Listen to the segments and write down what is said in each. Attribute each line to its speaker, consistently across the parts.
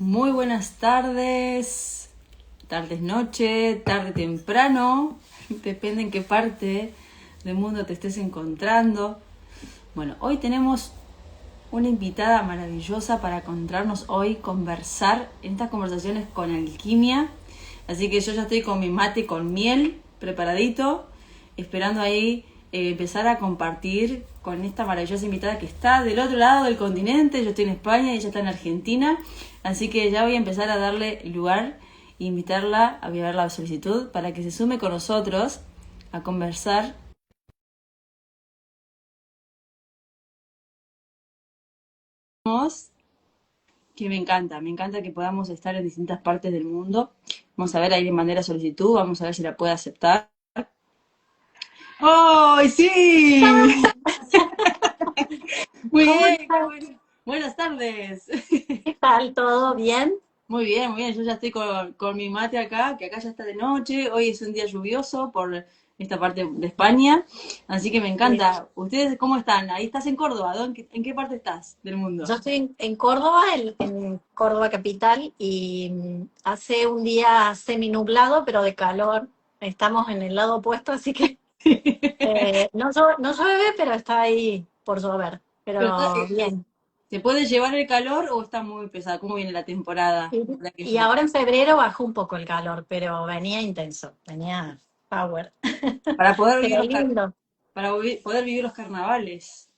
Speaker 1: Muy buenas tardes, tardes noche, tarde temprano, depende en qué parte del mundo te estés encontrando. Bueno, hoy tenemos una invitada maravillosa para encontrarnos hoy, conversar en estas conversaciones con alquimia. Así que yo ya estoy con mi mate con miel preparadito, esperando ahí empezar a compartir con esta maravillosa invitada que está del otro lado del continente. Yo estoy en España y ella está en Argentina. Así que ya voy a empezar a darle lugar e invitarla a enviar la solicitud para que se sume con nosotros a conversar. Que me encanta que podamos estar en distintas partes del mundo. Vamos a ver, ahí le mandé la solicitud, vamos a ver si la puede aceptar. ¡Oh, sí! Muy
Speaker 2: ¿Cómo
Speaker 1: bien, qué
Speaker 2: estás?
Speaker 1: bueno. Buenas tardes.
Speaker 2: ¿Qué tal? ¿Todo bien?
Speaker 1: Muy bien, muy bien. Yo ya estoy con mi mate acá, que acá ya está de noche. Hoy es un día lluvioso por esta parte de España. Así que me
Speaker 2: Sí.
Speaker 1: encanta. ¿Ustedes cómo están? Ahí estás en Córdoba. ¿En qué parte estás del mundo?
Speaker 2: Yo estoy en Córdoba, en Córdoba capital, y hace un día semi-nublado, pero de calor. Estamos en el lado opuesto, así que no llueve, pero está ahí por llover.
Speaker 1: Pero
Speaker 2: Pero bien.
Speaker 1: ¿se puede llevar el calor o está muy pesado? ¿Cómo viene la temporada
Speaker 2: Y,
Speaker 1: por
Speaker 2: y
Speaker 1: aquello?
Speaker 2: ahora en febrero bajó un poco el calor, pero venía intenso, venía power.
Speaker 1: Para poder vivir
Speaker 2: Pero lindo.
Speaker 1: poder vivir los carnavales.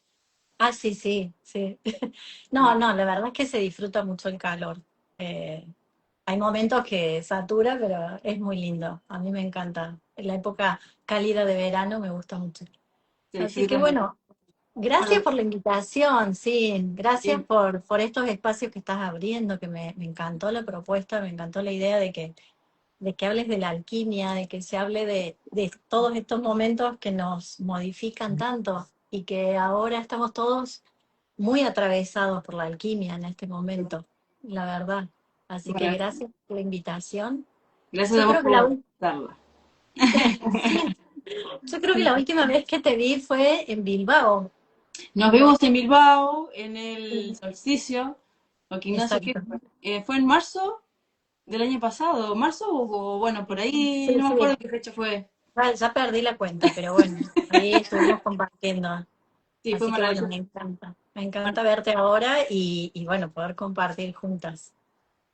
Speaker 2: Ah, sí, sí, sí. No, no, la verdad es que se disfruta mucho el calor. Eh, Hay momentos que satura, pero es muy lindo. A mí me encanta. La época cálida de verano me gusta mucho.
Speaker 1: Se
Speaker 2: Así que
Speaker 1: disfruta mucho.
Speaker 2: bueno, gracias
Speaker 1: Bueno,
Speaker 2: por la invitación, sí. Gracias
Speaker 1: sí,
Speaker 2: por estos espacios que estás abriendo, que me encantó la propuesta, me encantó la idea de que hables de la alquimia, de que se hable de todos estos momentos que nos modifican tanto y que ahora estamos todos muy atravesados por la alquimia en este momento, la verdad. Así que
Speaker 1: bueno,
Speaker 2: gracias por la invitación.
Speaker 1: gracias
Speaker 2: Yo
Speaker 1: a vos
Speaker 2: creo que la,
Speaker 1: por
Speaker 2: ul-
Speaker 1: darla.
Speaker 2: sí, yo creo que la última vez que te vi fue en Bilbao.
Speaker 1: Nos vimos en Bilbao en el solsticio, o Ignacio, ¿qué
Speaker 2: Exacto.
Speaker 1: fue? ¿Fue en marzo del año pasado? ¿Marzo o bueno, por ahí?
Speaker 2: Sí,
Speaker 1: No me acuerdo
Speaker 2: sí.
Speaker 1: qué fecha fue.
Speaker 2: Ya perdí la cuenta, pero bueno, ahí estuvimos compartiendo.
Speaker 1: Sí, fue
Speaker 2: Así que bueno,
Speaker 1: maravilloso.
Speaker 2: me encanta. Me
Speaker 1: Bueno,
Speaker 2: encanta verte ahora y bueno, poder compartir juntas.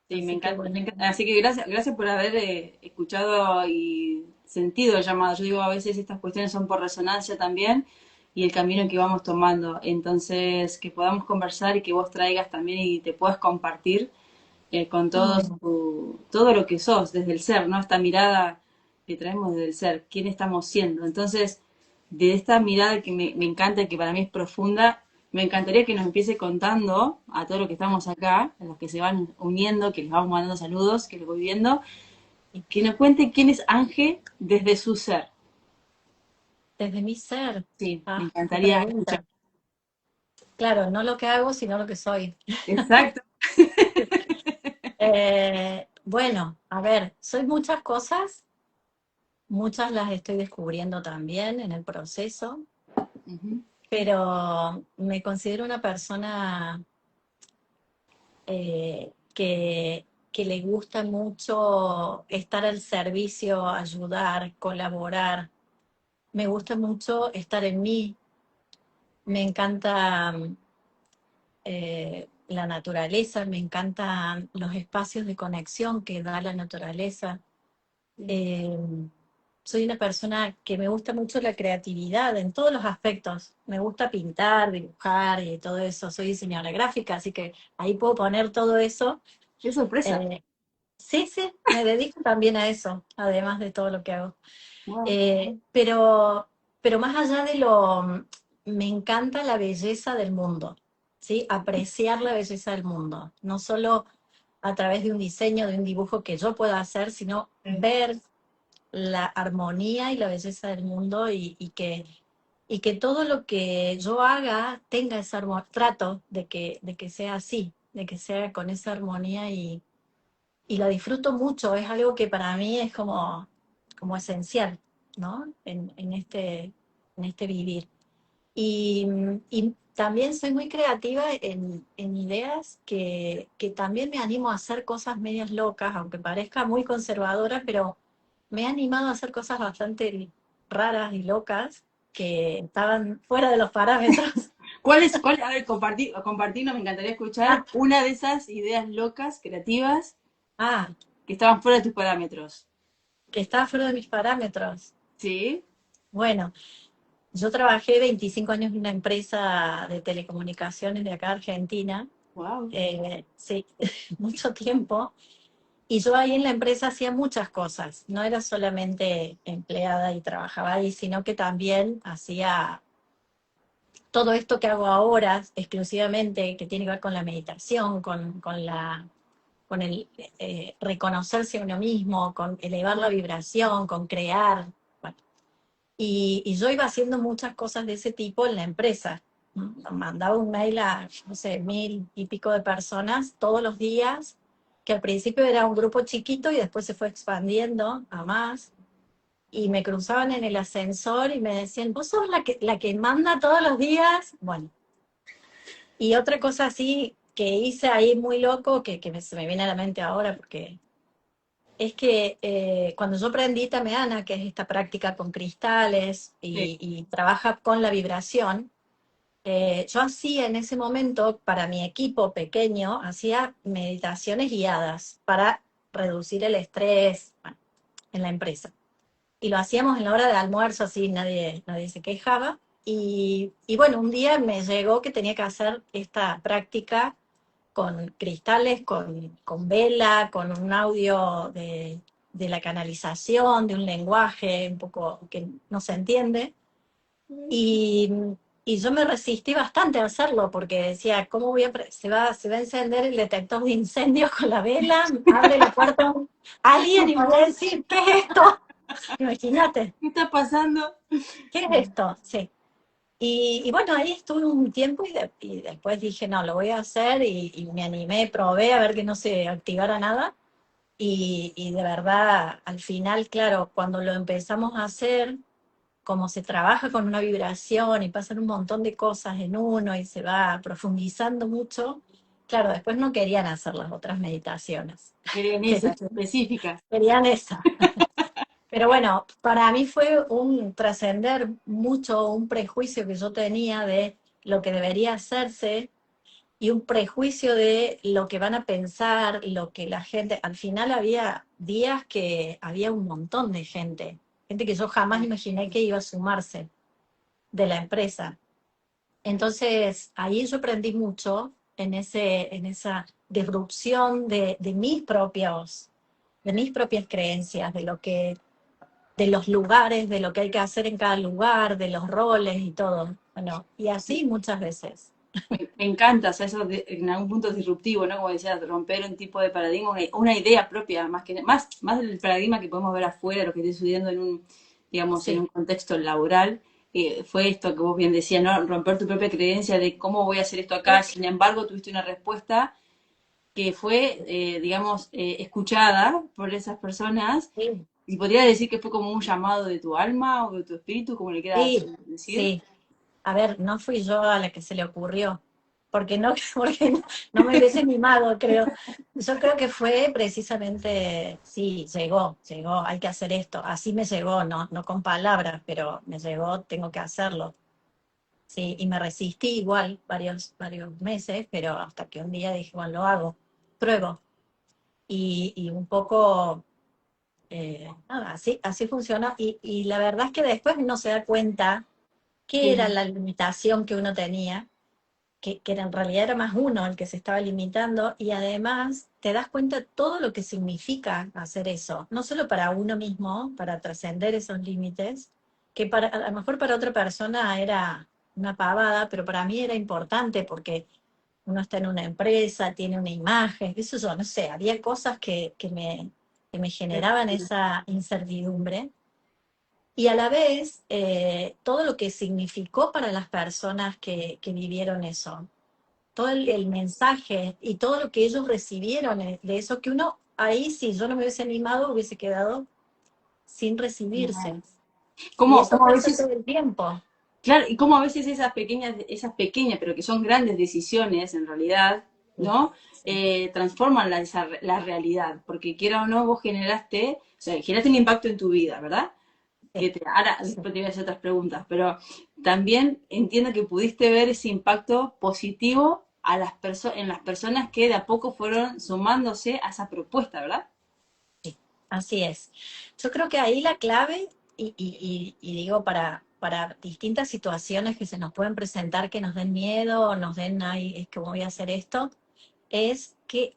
Speaker 1: sí, me
Speaker 2: Así que
Speaker 1: encanta, me
Speaker 2: bueno.
Speaker 1: encanta. Así que gracias por haber escuchado y sentido el llamado. Yo digo, a veces estas cuestiones son por resonancia también y el camino que vamos tomando. Entonces, que podamos conversar y que vos traigas también y te puedas compartir con
Speaker 2: Mm,
Speaker 1: todo lo que sos, desde el ser, ¿no? Esta mirada que traemos desde el ser, quién estamos siendo. Entonces, de esta mirada que me encanta, que para mí es profunda, me encantaría que nos empiece contando a todos los que estamos acá, a los que se van uniendo, que les vamos mandando saludos, que les voy viendo, y que nos cuente quién es Ángel desde su ser.
Speaker 2: Desde mi ser.
Speaker 1: Sí, me
Speaker 2: Ah, qué
Speaker 1: encantaría escuchar.
Speaker 2: pregunta. Claro, no lo que hago, sino lo que soy.
Speaker 1: Exacto.
Speaker 2: Bueno, a ver, soy muchas cosas, muchas las estoy descubriendo también en el proceso,
Speaker 1: Ujú.
Speaker 2: pero me considero una persona que le gusta mucho estar al servicio, ayudar, colaborar. Me gusta mucho estar en mí. Me encanta la naturaleza, me encantan los espacios de conexión que da la naturaleza. Eh, Soy una persona que me gusta mucho la creatividad en todos los aspectos. Me gusta pintar, dibujar y todo eso. Soy diseñadora gráfica, así que ahí puedo poner todo eso.
Speaker 1: Qué sorpresa.
Speaker 2: Eh, sí, sí, me dedico también a eso, además de todo lo que hago.
Speaker 1: Wow.
Speaker 2: Eh, pero, pero más allá de lo, me encanta la belleza del mundo, ¿sí? Apreciar la belleza del mundo, no solo a través de un diseño, de un dibujo que yo pueda hacer, sino ver la armonía y la belleza del mundo y que todo lo que yo haga tenga esa armonía, trato de que sea así, de que sea con esa armonía y la disfruto mucho, es algo que para mí es como esencial, ¿no? En este vivir. Y, y también soy muy creativa en ideas que también me animo a hacer cosas medias locas, aunque parezca muy conservadora, pero me he animado a hacer cosas bastante raras y locas que estaban fuera de los parámetros.
Speaker 1: A ver, compartirnos, me encantaría escuchar
Speaker 2: Ah,
Speaker 1: una de esas ideas locas, creativas,
Speaker 2: ah,
Speaker 1: que estaban fuera de tus parámetros.
Speaker 2: que estaba fuera de mis parámetros.
Speaker 1: ¿Sí?
Speaker 2: Bueno, yo trabajé 25 años en una empresa de telecomunicaciones de acá Argentina,
Speaker 1: Wow.
Speaker 2: sí, mucho tiempo. Y yo ahí en la empresa hacía muchas cosas, no era solamente empleada y trabajaba ahí, sino que también hacía todo esto que hago ahora exclusivamente, que tiene que ver con la meditación, con el reconocerse a uno mismo, con elevar la vibración, con crear. Bueno, y yo iba haciendo muchas cosas de ese tipo en la empresa. Mandaba un mail a, no sé, 1000 y pico de personas todos los días, que al principio era un grupo chiquito y después se fue expandiendo a más. Y me cruzaban en el ascensor y me decían, ¿vos sos la que manda todos los días? Bueno, y otra cosa así que hice ahí muy loco, que se me viene a la mente ahora, porque es que cuando yo aprendí Tameana, que es esta práctica con cristales
Speaker 1: Sí.
Speaker 2: y trabaja con la vibración, yo hacía en ese momento, para mi equipo pequeño, hacía meditaciones guiadas para reducir el estrés, bueno, en la empresa. Y lo hacíamos en la hora de almuerzo, así nadie se quejaba. Y bueno, un día me llegó que tenía que hacer esta práctica con cristales, con vela, con un audio de la canalización, de un lenguaje un poco que no se entiende. Y, y yo me resistí bastante a hacerlo porque decía, ¿cómo se va a encender el detector de incendios con la vela? Abre la puerta alguien y me va a decir, ¿qué es esto? Imagínate,
Speaker 1: ¿Qué está pasando?
Speaker 2: ¿qué es esto? Sí. Y bueno, ahí estuve un tiempo y después dije, no, lo voy a hacer y me animé, probé a ver que no se activara nada. Y de verdad, al final, claro, cuando lo empezamos a hacer, como se trabaja con una vibración y pasan un montón de cosas en uno y se va profundizando mucho, claro, después no querían hacer las otras meditaciones,
Speaker 1: Querían
Speaker 2: querían,
Speaker 1: esas específicas.
Speaker 2: querían esa. Pero bueno, para mí fue un trascender mucho un prejuicio que yo tenía de lo que debería hacerse y un prejuicio de lo que van a pensar, lo que la gente, al final había días que había un montón de gente que yo jamás imaginé que iba a sumarse de la empresa. Entonces, ahí yo aprendí mucho en esa disrupción de mis propias creencias, de los lugares, de lo que hay que hacer en cada lugar, de los roles y todo. Bueno, y así muchas veces.
Speaker 1: Me encanta, o sea, en algún punto es disruptivo, ¿no? Como decías, romper un tipo de paradigma, una idea propia, más del paradigma que podemos ver afuera, lo que estoy sucediendo en un, digamos, en un
Speaker 2: Sí,
Speaker 1: contexto laboral. Fue esto que vos bien decías, ¿no? Romper tu propia creencia de cómo voy a hacer esto acá. Sin embargo, tuviste una respuesta que fue, digamos, escuchada por esas personas.
Speaker 2: sí,
Speaker 1: Y podría decir que fue como un llamado de tu alma o de tu espíritu, como le quieras
Speaker 2: sí,
Speaker 1: decir.
Speaker 2: sí. A ver, no fui yo a la que se le ocurrió, porque no, porque no me hubiese animado, creo. Yo creo que fue precisamente, sí, llegó, hay que hacer esto. Así me llegó, no con palabras, pero me llegó, tengo que hacerlo. Sí, y me resistí igual varios meses, pero hasta que un día dije, bueno, lo hago, pruebo. Y un poco, nada, así funciona. Y la verdad es que después uno se da cuenta qué era
Speaker 1: Sí.
Speaker 2: la limitación que uno tenía, que en realidad era más uno el que se estaba limitando, y además te das cuenta todo lo que significa hacer eso, no solo para uno mismo, para trascender esos límites, que a lo mejor para otra persona era una pavada, pero para mí era importante porque uno está en una empresa, tiene una imagen, eso yo, no sé, había cosas que me generaban esa incertidumbre y a la vez todo lo que significó para las personas que vivieron eso, todo el mensaje y todo lo que ellos recibieron de eso, que uno ahí, si yo no me hubiese animado, hubiese quedado sin recibirse. Y
Speaker 1: ¿Cómo,
Speaker 2: eso
Speaker 1: cómo a
Speaker 2: pasa todo
Speaker 1: veces
Speaker 2: el tiempo.
Speaker 1: Claro, y cómo a veces esas pequeñas, pero que son grandes decisiones en realidad,
Speaker 2: Sí,
Speaker 1: ¿no?
Speaker 2: sí,
Speaker 1: Transforman la realidad, porque quiera o no, vos generaste un impacto en tu vida, ¿verdad?
Speaker 2: sí,
Speaker 1: Ahora
Speaker 2: sí.
Speaker 1: después te voy a hacer otras preguntas, pero también entiendo que pudiste ver ese impacto positivo en las personas que de a poco fueron sumándose a esa propuesta, ¿verdad?
Speaker 2: Sí, así es. Yo creo que ahí la clave, y digo para distintas situaciones que se nos pueden presentar, que nos den miedo, o nos den, ay, es que voy a hacer esto, es que,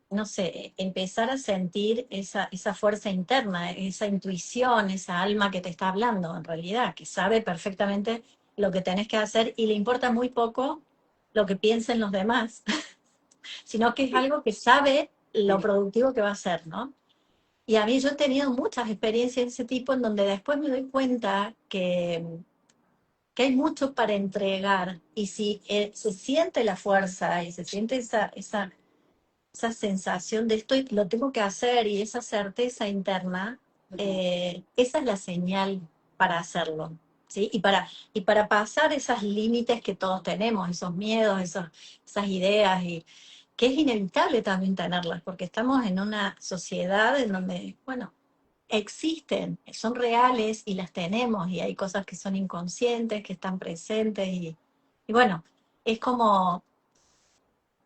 Speaker 2: no sé, empezar a sentir esa fuerza interna, esa intuición, esa alma que te está hablando en realidad, que sabe perfectamente lo que tenés que hacer y le importa muy poco lo que piensen los demás, sino que es
Speaker 1: Sí,
Speaker 2: algo que sabe lo
Speaker 1: sí,
Speaker 2: productivo que va a ser, ¿no? Y a mí yo he tenido muchas experiencias de ese tipo en donde después me doy cuenta que hay mucho para entregar y si se siente la fuerza y se siente esa sensación de esto lo tengo que hacer y esa certeza interna, esa es la señal para hacerlo. ¿Sí? Y para pasar esos límites que todos tenemos, esos miedos, esas ideas, y que es inevitable también tenerlas, porque estamos en una sociedad en donde, bueno, existen, son reales y las tenemos, y hay cosas que son inconscientes, que están presentes, y bueno, es como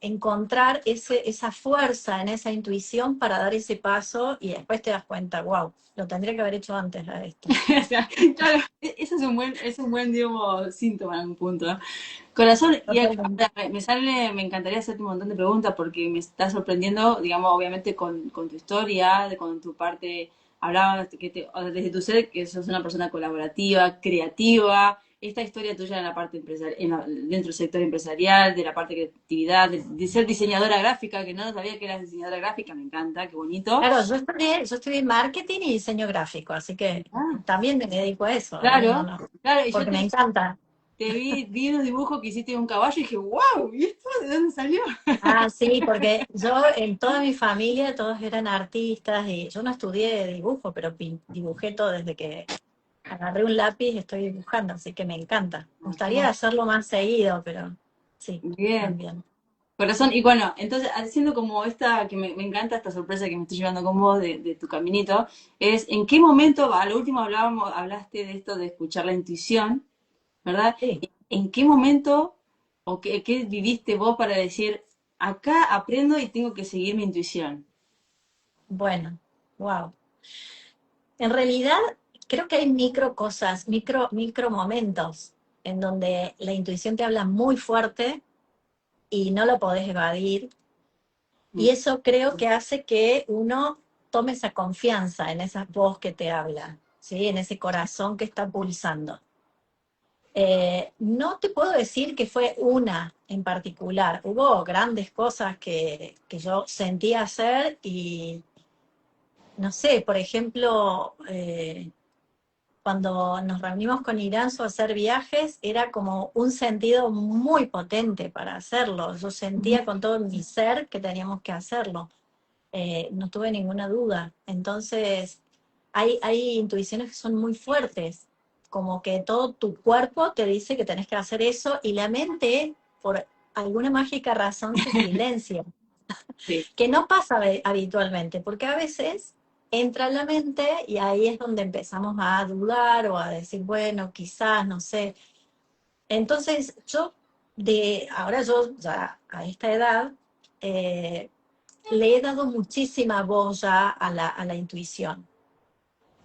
Speaker 2: encontrar esa fuerza en esa intuición para dar ese paso y después te das cuenta, wow, lo tendría que haber hecho antes a esto.
Speaker 1: O sea, claro, ese es un buen, digamos, síntoma en un punto, ¿no? Corazón, y acá
Speaker 2: Totalmente.
Speaker 1: me encantaría hacerte un montón de preguntas porque me está sorprendiendo, digamos, obviamente con tu historia, con tu parte, hablabas desde tu ser que sos una persona colaborativa, creativa, esta historia tuya en la parte dentro del sector empresarial, de la parte de creatividad, de ser diseñadora gráfica, que no sabía que eras diseñadora gráfica, me encanta, qué bonito.
Speaker 2: Claro, yo estudié marketing y diseño gráfico, así que
Speaker 1: Ah,
Speaker 2: también me dedico a eso, no,
Speaker 1: claro,
Speaker 2: no,
Speaker 1: claro, y yo
Speaker 2: porque me encanta.
Speaker 1: te vi unos dibujos que hiciste de un caballo y dije, wow, ¿y esto de dónde salió?
Speaker 2: Ah, sí, porque yo en toda mi familia todos eran artistas y yo no estudié dibujo, pero dibujé todo desde que agarré un lápiz y estoy dibujando, así que me encanta. Me gustaría hacerlo más seguido, pero sí,
Speaker 1: Bien,
Speaker 2: también.
Speaker 1: corazón. Y bueno, entonces, haciendo como esta, que me encanta esta sorpresa que me estoy llevando con vos de tu caminito, es en qué momento, a lo último hablaste de esto de escuchar la intuición, ¿verdad?
Speaker 2: Sí,
Speaker 1: ¿En qué momento o qué viviste vos para decir, acá aprendo y tengo que seguir mi intuición?
Speaker 2: bueno, wow. En realidad, creo que hay micro cosas, micro momentos en donde la intuición te habla muy fuerte y no lo podés evadir.
Speaker 1: Mm,
Speaker 2: Y eso creo que hace que uno tome esa confianza en esa voz que te habla, ¿sí? En ese corazón que está pulsando. No te puedo decir que fue una en particular. Hubo grandes cosas que yo sentí hacer y, no sé, por ejemplo, cuando nos reunimos con Iranzo a hacer viajes, era como un sentido muy potente para hacerlo. Yo
Speaker 1: ujú.
Speaker 2: sentía con todo mi ser que teníamos que hacerlo. No tuve ninguna duda. Entonces, hay intuiciones que son muy fuertes, como que todo tu cuerpo te dice que tenés que hacer eso y la mente, por alguna mágica razón, se silencia,
Speaker 1: Sí,
Speaker 2: que no pasa habitualmente, porque a veces entra en la mente y ahí es donde empezamos a dudar o a decir, bueno, quizás, no sé. Entonces, ahora yo ya a esta edad, eh, le he dado muchísima voz ya a la intuición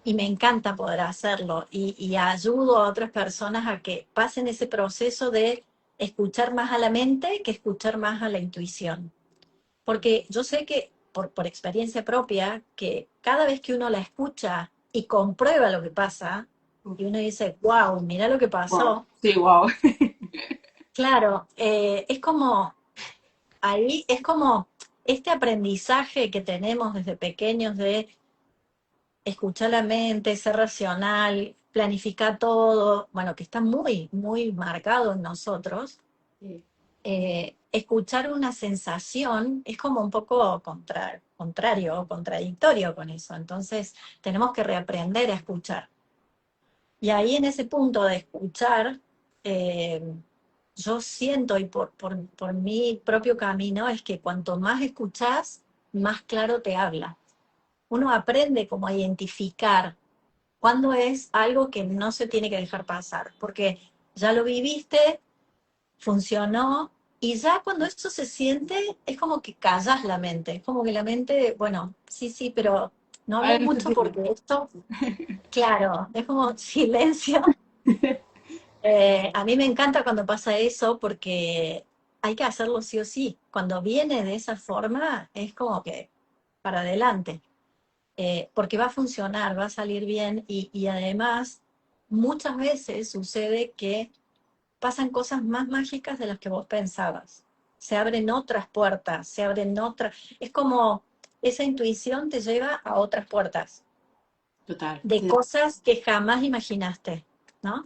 Speaker 2: y me encanta poder hacerlo y ayudo a otras personas a que pasen ese proceso de escuchar más a la mente que escuchar más a la intuición. Porque yo sé que, por experiencia propia, que cada vez que uno la escucha y comprueba lo que pasa, y uno dice, wow, mira lo que
Speaker 1: wow,
Speaker 2: pasó,
Speaker 1: sí, wow.
Speaker 2: claro, es como, ahí es como este aprendizaje que tenemos desde pequeños de escuchar la mente, ser racional, planificar todo, bueno, que está muy, muy marcado en nosotros.
Speaker 1: Sí.
Speaker 2: Escuchar una sensación es como un poco contrario o contradictorio con eso. Entonces, tenemos que reaprender a escuchar. Y ahí en ese punto de escuchar, eh, yo siento, y por mi propio camino, es que cuanto más escuchás, más claro te habla. Uno aprende como a identificar cuándo es algo que no se tiene que dejar pasar, porque ya lo viviste, funcionó, y ya cuando eso se siente, es como que callas la mente, es como que la mente, bueno, sí, sí, pero no hables
Speaker 1: Ahora no se
Speaker 2: mucho
Speaker 1: te
Speaker 2: porque
Speaker 1: escucha.
Speaker 2: esto, claro, es como silencio. A mí me encanta cuando pasa eso porque hay que hacerlo sí o sí. Cuando viene de esa forma, es como que para adelante. Porque va a funcionar, va a salir bien y además muchas veces sucede que pasan cosas más mágicas de las que vos pensabas. Se abren otras puertas, se abren otras. Es como esa intuición te lleva a otras puertas
Speaker 1: Total.
Speaker 2: de cosas que jamás imaginaste, ¿no?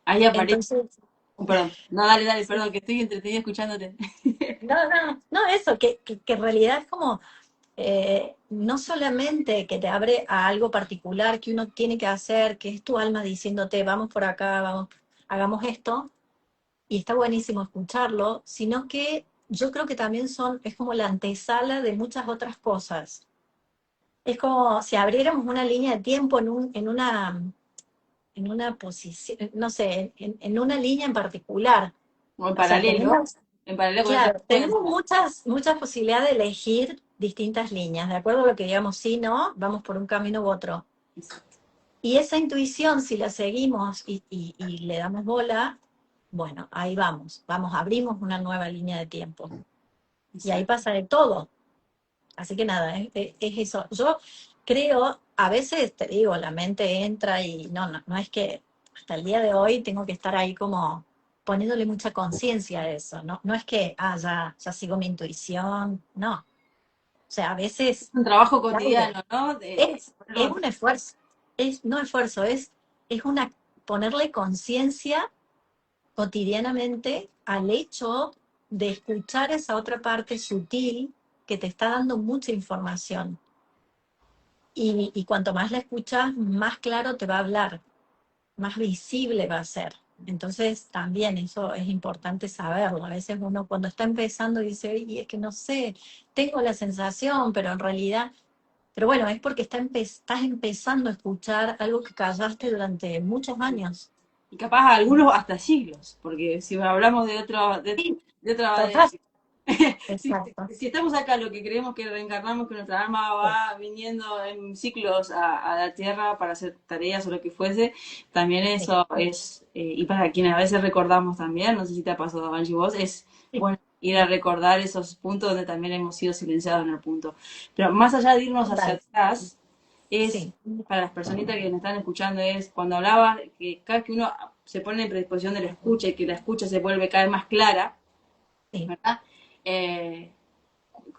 Speaker 1: Ahí aparece.
Speaker 2: Entonces,
Speaker 1: Perdón. No, dale, dale,
Speaker 2: sí.
Speaker 1: perdón, que estoy entretenida escuchándote.
Speaker 2: No, no, no, eso, que en realidad es como no solamente que te abre a algo particular que uno tiene que hacer, que es tu alma diciéndote, vamos por acá, vamos, hagamos esto, y está buenísimo escucharlo, sino que yo creo que también es como la antesala de muchas otras cosas. Es como si abriéramos una línea de tiempo en una posición, no sé, en una línea en particular.
Speaker 1: O
Speaker 2: O sea, tenemos,
Speaker 1: en paralelo con otras
Speaker 2: claro, tenemos
Speaker 1: cosas.
Speaker 2: muchas posibilidades de elegir distintas líneas, de acuerdo a lo que digamos, sí, no, vamos por un camino u otro. Y esa intuición, si la seguimos y le damos bola, bueno, ahí vamos, abrimos una nueva línea de tiempo. Y ahí
Speaker 1: Exacto.
Speaker 2: pasa de todo. Así que nada, es eso. Yo creo, a veces te digo, la mente entra y no es que hasta el día de hoy tengo que estar ahí como poniéndole mucha conciencia a eso, ¿no? No es que, ya sigo mi intuición, no. O sea, a veces,
Speaker 1: Un trabajo
Speaker 2: claro,
Speaker 1: cotidiano, ¿no?
Speaker 2: es un esfuerzo, no esfuerzo, es una, ponerle conciencia cotidianamente al hecho de escuchar esa otra parte sutil que te está dando mucha información. Y cuanto más la escuchas, más claro te va a hablar, más visible va a ser. Entonces también eso es importante saberlo. A veces uno cuando está empezando dice, oye, es que no sé, tengo la sensación, pero en realidad, pero bueno, es porque estás empezando a escuchar algo que callaste durante muchos años.
Speaker 1: Y capaz algunos hasta siglos, porque si hablamos de otro,
Speaker 2: Sí,
Speaker 1: de otra,
Speaker 2: total.
Speaker 1: si,
Speaker 2: Exacto.
Speaker 1: si estamos acá, lo que creemos que reencarnamos, que nuestra alma va viniendo en ciclos a la Tierra para hacer tareas o lo que fuese, también
Speaker 2: Sí,
Speaker 1: eso es, y para quienes a veces recordamos también, no sé si te ha pasado, Angie, vos, es
Speaker 2: sí,
Speaker 1: bueno ir a recordar esos puntos donde también hemos sido silenciados en el punto. Pero más allá de irnos hacia
Speaker 2: total.
Speaker 1: atrás, es
Speaker 2: Sí,
Speaker 1: para las personitas que nos están escuchando, es cuando hablaba que cada vez que uno se pone en predisposición de la escucha y que la escucha se vuelve cada vez más clara,
Speaker 2: sí.
Speaker 1: ¿verdad? Eh,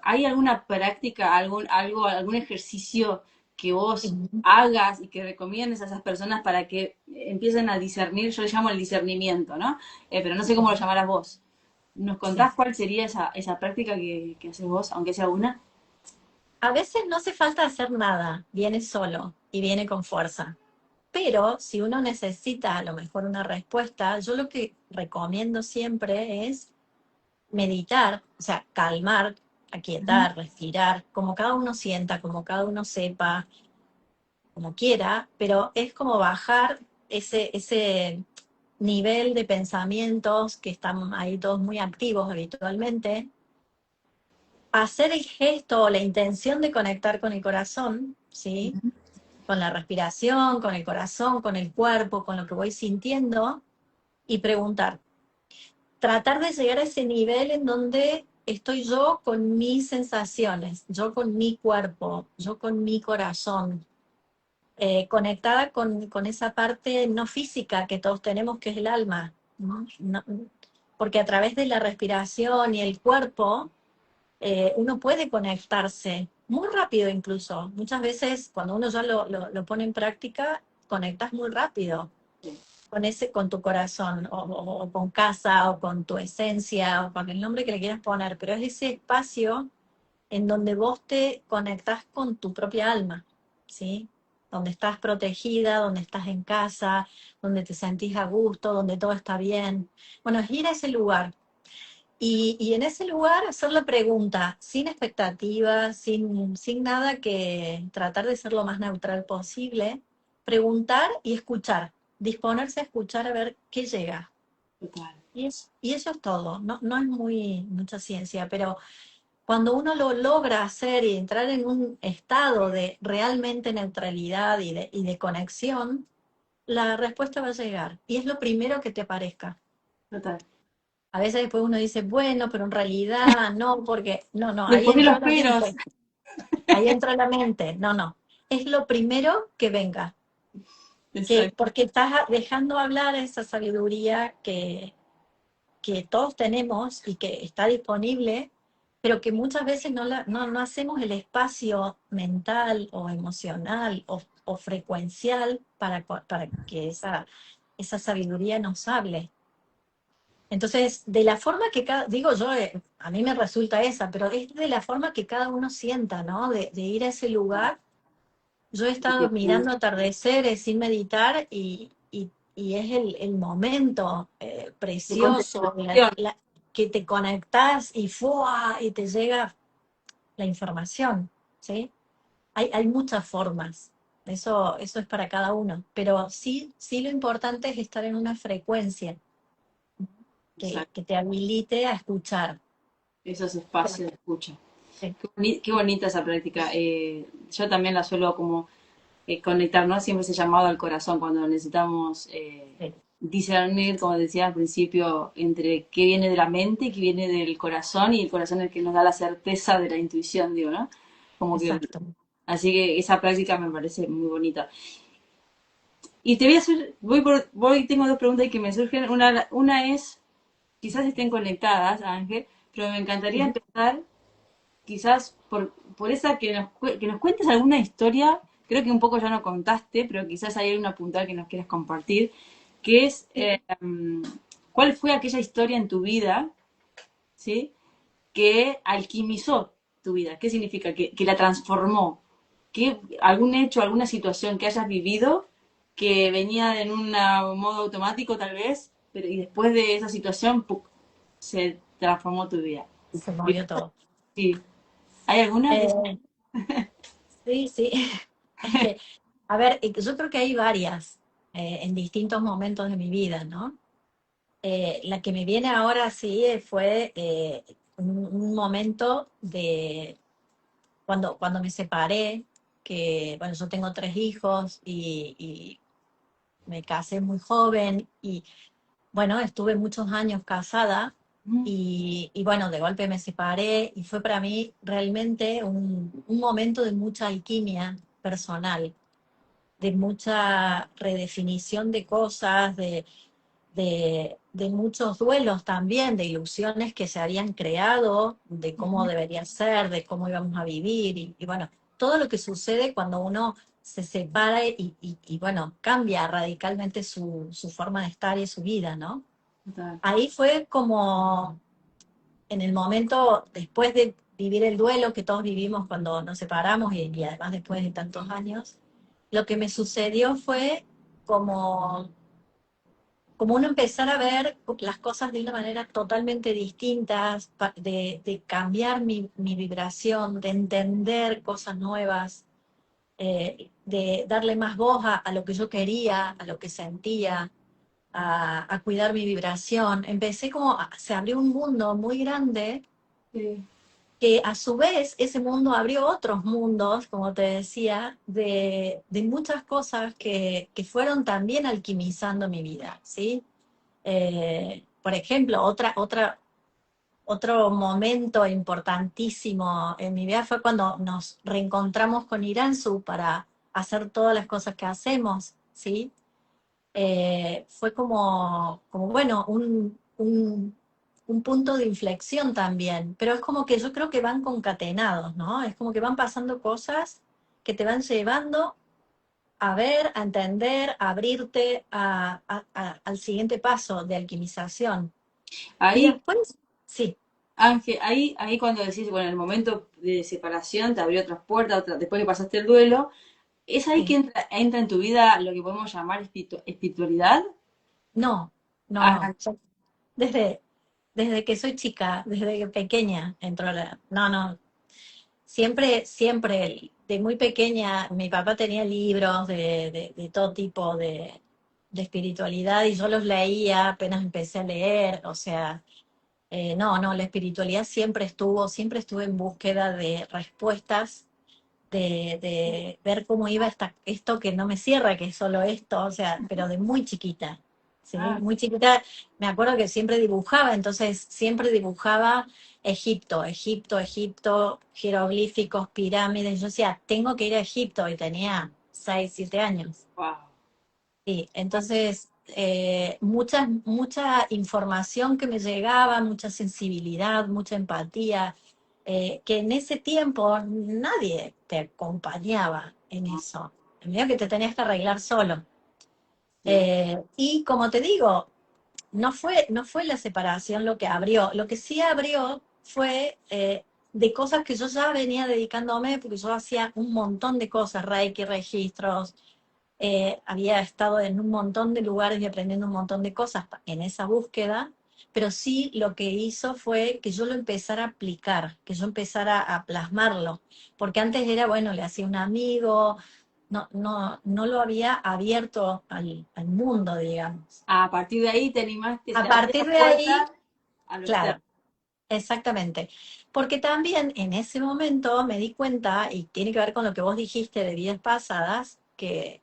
Speaker 1: ¿Hay alguna práctica, algún ejercicio que vos
Speaker 2: Sí.
Speaker 1: hagas y que recomiendes a esas personas para que empiecen a discernir? Yo le llamo el discernimiento, ¿no? Pero no sé cómo lo llamarás vos. ¿Nos
Speaker 2: Sí.
Speaker 1: contás cuál sería esa práctica que haces vos, aunque sea una?
Speaker 2: A veces no hace falta hacer nada, viene solo y viene con fuerza. Pero si uno necesita a lo mejor una respuesta, yo lo que recomiendo siempre es meditar, o sea, calmar, aquietar, respirar, como cada uno sienta, como cada uno sepa, como quiera, pero es como bajar ese nivel de pensamientos que están ahí todos muy activos habitualmente, hacer el gesto o la intención de conectar con el corazón, ¿sí? Con la respiración, con el corazón, con el cuerpo, con lo que voy sintiendo, y preguntar. Tratar de llegar a ese nivel en donde estoy yo con mis sensaciones, yo con mi cuerpo, yo con mi corazón, conectada con esa parte no física que todos tenemos, que es el alma. ¿No? Porque a través de la respiración y el cuerpo, uno puede conectarse muy rápido incluso. Muchas veces cuando uno ya lo pone en práctica, conectas muy rápido con tu corazón, o con casa, o con tu esencia, o con el nombre que le quieras poner, pero es ese espacio en donde vos te conectás con tu propia alma, ¿sí? donde estás protegida, donde estás en casa, donde te sentís a gusto, donde todo está bien. Bueno, es ir a ese lugar. Y en ese lugar hacer la pregunta, sin expectativas, sin nada, que tratar de ser lo más neutral posible, preguntar y escuchar, disponerse a escuchar a ver qué llega.
Speaker 1: Total.
Speaker 2: Y eso es todo, no, no es mucha ciencia, pero cuando uno lo logra hacer y entrar en un estado de realmente neutralidad y de conexión, la respuesta va a llegar. Y es lo primero que te aparezca.
Speaker 1: Total.
Speaker 2: A veces después uno dice, bueno, pero en realidad no, porque no, no, ahí
Speaker 1: Después de
Speaker 2: entró
Speaker 1: los
Speaker 2: la
Speaker 1: peros.
Speaker 2: mente, ahí entró la mente, no, no. Es lo primero que venga,
Speaker 1: Exacto.
Speaker 2: porque estás dejando hablar esa sabiduría que todos tenemos y que está disponible, pero que muchas veces no hacemos el espacio mental o emocional o frecuencial para que esa sabiduría nos hable. Entonces, de la forma que digo yo, a mí me resulta esa, pero es de la forma que cada uno sienta, ¿no? De ir a ese lugar. Yo he estado mirando atardeceres sin meditar y es el momento
Speaker 1: De
Speaker 2: precioso,
Speaker 1: contemplación.
Speaker 2: que te conectás y ¡fua! Y te llega la información, ¿sí? Hay muchas formas, eso es para cada uno, pero sí, sí lo importante es estar en una frecuencia
Speaker 1: Exacto.
Speaker 2: que te habilite a escuchar.
Speaker 1: Esos espacios de escucha.
Speaker 2: Sí,
Speaker 1: Qué bonita esa práctica. Yo también la suelo como conectar, ¿no? Siempre ese llamado al corazón cuando necesitamos
Speaker 2: sí,
Speaker 1: discernir, como decía al principio, entre qué viene de la mente y qué viene del corazón, y el corazón es el que nos da la certeza de la intuición, digo, ¿no? Como que,
Speaker 2: exacto.
Speaker 1: así que esa práctica me parece muy bonita. Y te voy a hacer, tengo dos preguntas que me surgen. Una es, quizás estén conectadas, Ángel, pero me encantaría
Speaker 2: Ujú.
Speaker 1: empezar quizás por esa que nos cuentes alguna historia, creo que un poco ya nos contaste, pero quizás hay una puntual que nos quieras compartir, que es cuál fue aquella historia en tu vida, ¿sí? Que alquimizó tu vida. ¿Qué significa? Que la transformó. Algún hecho, alguna situación que hayas vivido que venía en un modo automático tal vez, pero y después de esa situación ¡puc! Se transformó tu vida.
Speaker 2: Se movió todo.
Speaker 1: Sí. ¿Hay alguna que
Speaker 2: Eh, sí, sí. Es que, a ver, yo creo que hay varias en distintos momentos de mi vida, ¿no? La que me viene ahora sí fue un momento de cuando me separé, que, bueno, yo tengo tres hijos y me casé muy joven y, bueno, estuve muchos años casada y bueno, de golpe me separé y fue para mí realmente un momento de mucha alquimia personal, de mucha redefinición de cosas, de muchos duelos también, de ilusiones que se habían creado, de cómo debería ser, de cómo íbamos a vivir, y bueno, todo lo que sucede cuando uno se separa y bueno, cambia radicalmente su forma de estar y su vida, ¿no?
Speaker 1: Total.
Speaker 2: Ahí fue como en el momento, después de vivir el duelo que todos vivimos cuando nos separamos y además después de tantos años, lo que me sucedió fue como como uno empezar a ver las cosas de una manera totalmente distinta, de cambiar mi vibración, de entender cosas nuevas, de darle más voz a lo que yo quería, a lo que sentía, a cuidar mi vibración. Empecé como, se abrió un mundo muy grande
Speaker 1: Sí.
Speaker 2: que a su vez ese mundo abrió otros mundos, como te decía, de muchas cosas que fueron también alquimizando mi vida, ¿sí? Por ejemplo, otro momento importantísimo en mi vida fue cuando nos reencontramos con Iranzu para hacer todas las cosas que hacemos, ¿sí? Fue como bueno, un punto de inflexión también, pero es como que yo creo que van concatenados, ¿no? Es como que van pasando cosas que te van llevando a ver, a entender, a abrirte al siguiente paso de alquimización. Y
Speaker 1: Ahí,
Speaker 2: después, sí,
Speaker 1: Ángel, ahí cuando decís, bueno, el momento de separación te abrió otras puertas, después que pasaste el duelo, ¿Es ahí que
Speaker 2: sí.
Speaker 1: entra en tu vida lo que podemos llamar espiritualidad?
Speaker 2: No, no,
Speaker 1: Ah,
Speaker 2: no. Desde que soy chica, desde que pequeña entró la... No, no. Siempre, siempre, de muy pequeña, mi papá tenía libros de todo tipo de espiritualidad y yo los leía apenas empecé a leer. O sea, no, no, la espiritualidad siempre estuve en búsqueda de respuestas de ver cómo iba esto que no me cierra, que es solo esto, o sea, pero de muy chiquita, ¿sí?
Speaker 1: ah,
Speaker 2: Muy chiquita, me acuerdo que siempre dibujaba, entonces siempre dibujaba Egipto, Egipto, Egipto, jeroglíficos, pirámides, yo decía, tengo que ir a Egipto, y tenía 6 7 años.
Speaker 1: wow.
Speaker 2: Sí, entonces, mucha información que me llegaba, mucha sensibilidad, mucha empatía, que en ese tiempo nadie te acompañaba en eso. En medio que te tenías que arreglar solo.
Speaker 1: Sí.
Speaker 2: Y como te digo, no fue la separación lo que abrió. Lo que sí abrió fue de cosas que yo ya venía dedicándome, porque yo hacía un montón de cosas, Reiki, registros, había estado en un montón de lugares y aprendiendo un montón de cosas en esa búsqueda, pero sí lo que hizo fue que yo lo empezara a aplicar, que yo empezara a plasmarlo, porque antes era, bueno, le hacía un amigo, no lo había abierto al mundo, digamos.
Speaker 1: A partir de ahí te animaste,
Speaker 2: A
Speaker 1: te abriste
Speaker 2: partir
Speaker 1: la
Speaker 2: de ahí,
Speaker 1: puerta a lo
Speaker 2: claro,
Speaker 1: externo.
Speaker 2: exactamente. Porque también en ese momento me di cuenta, y tiene que ver con lo que vos dijiste de vidas pasadas, que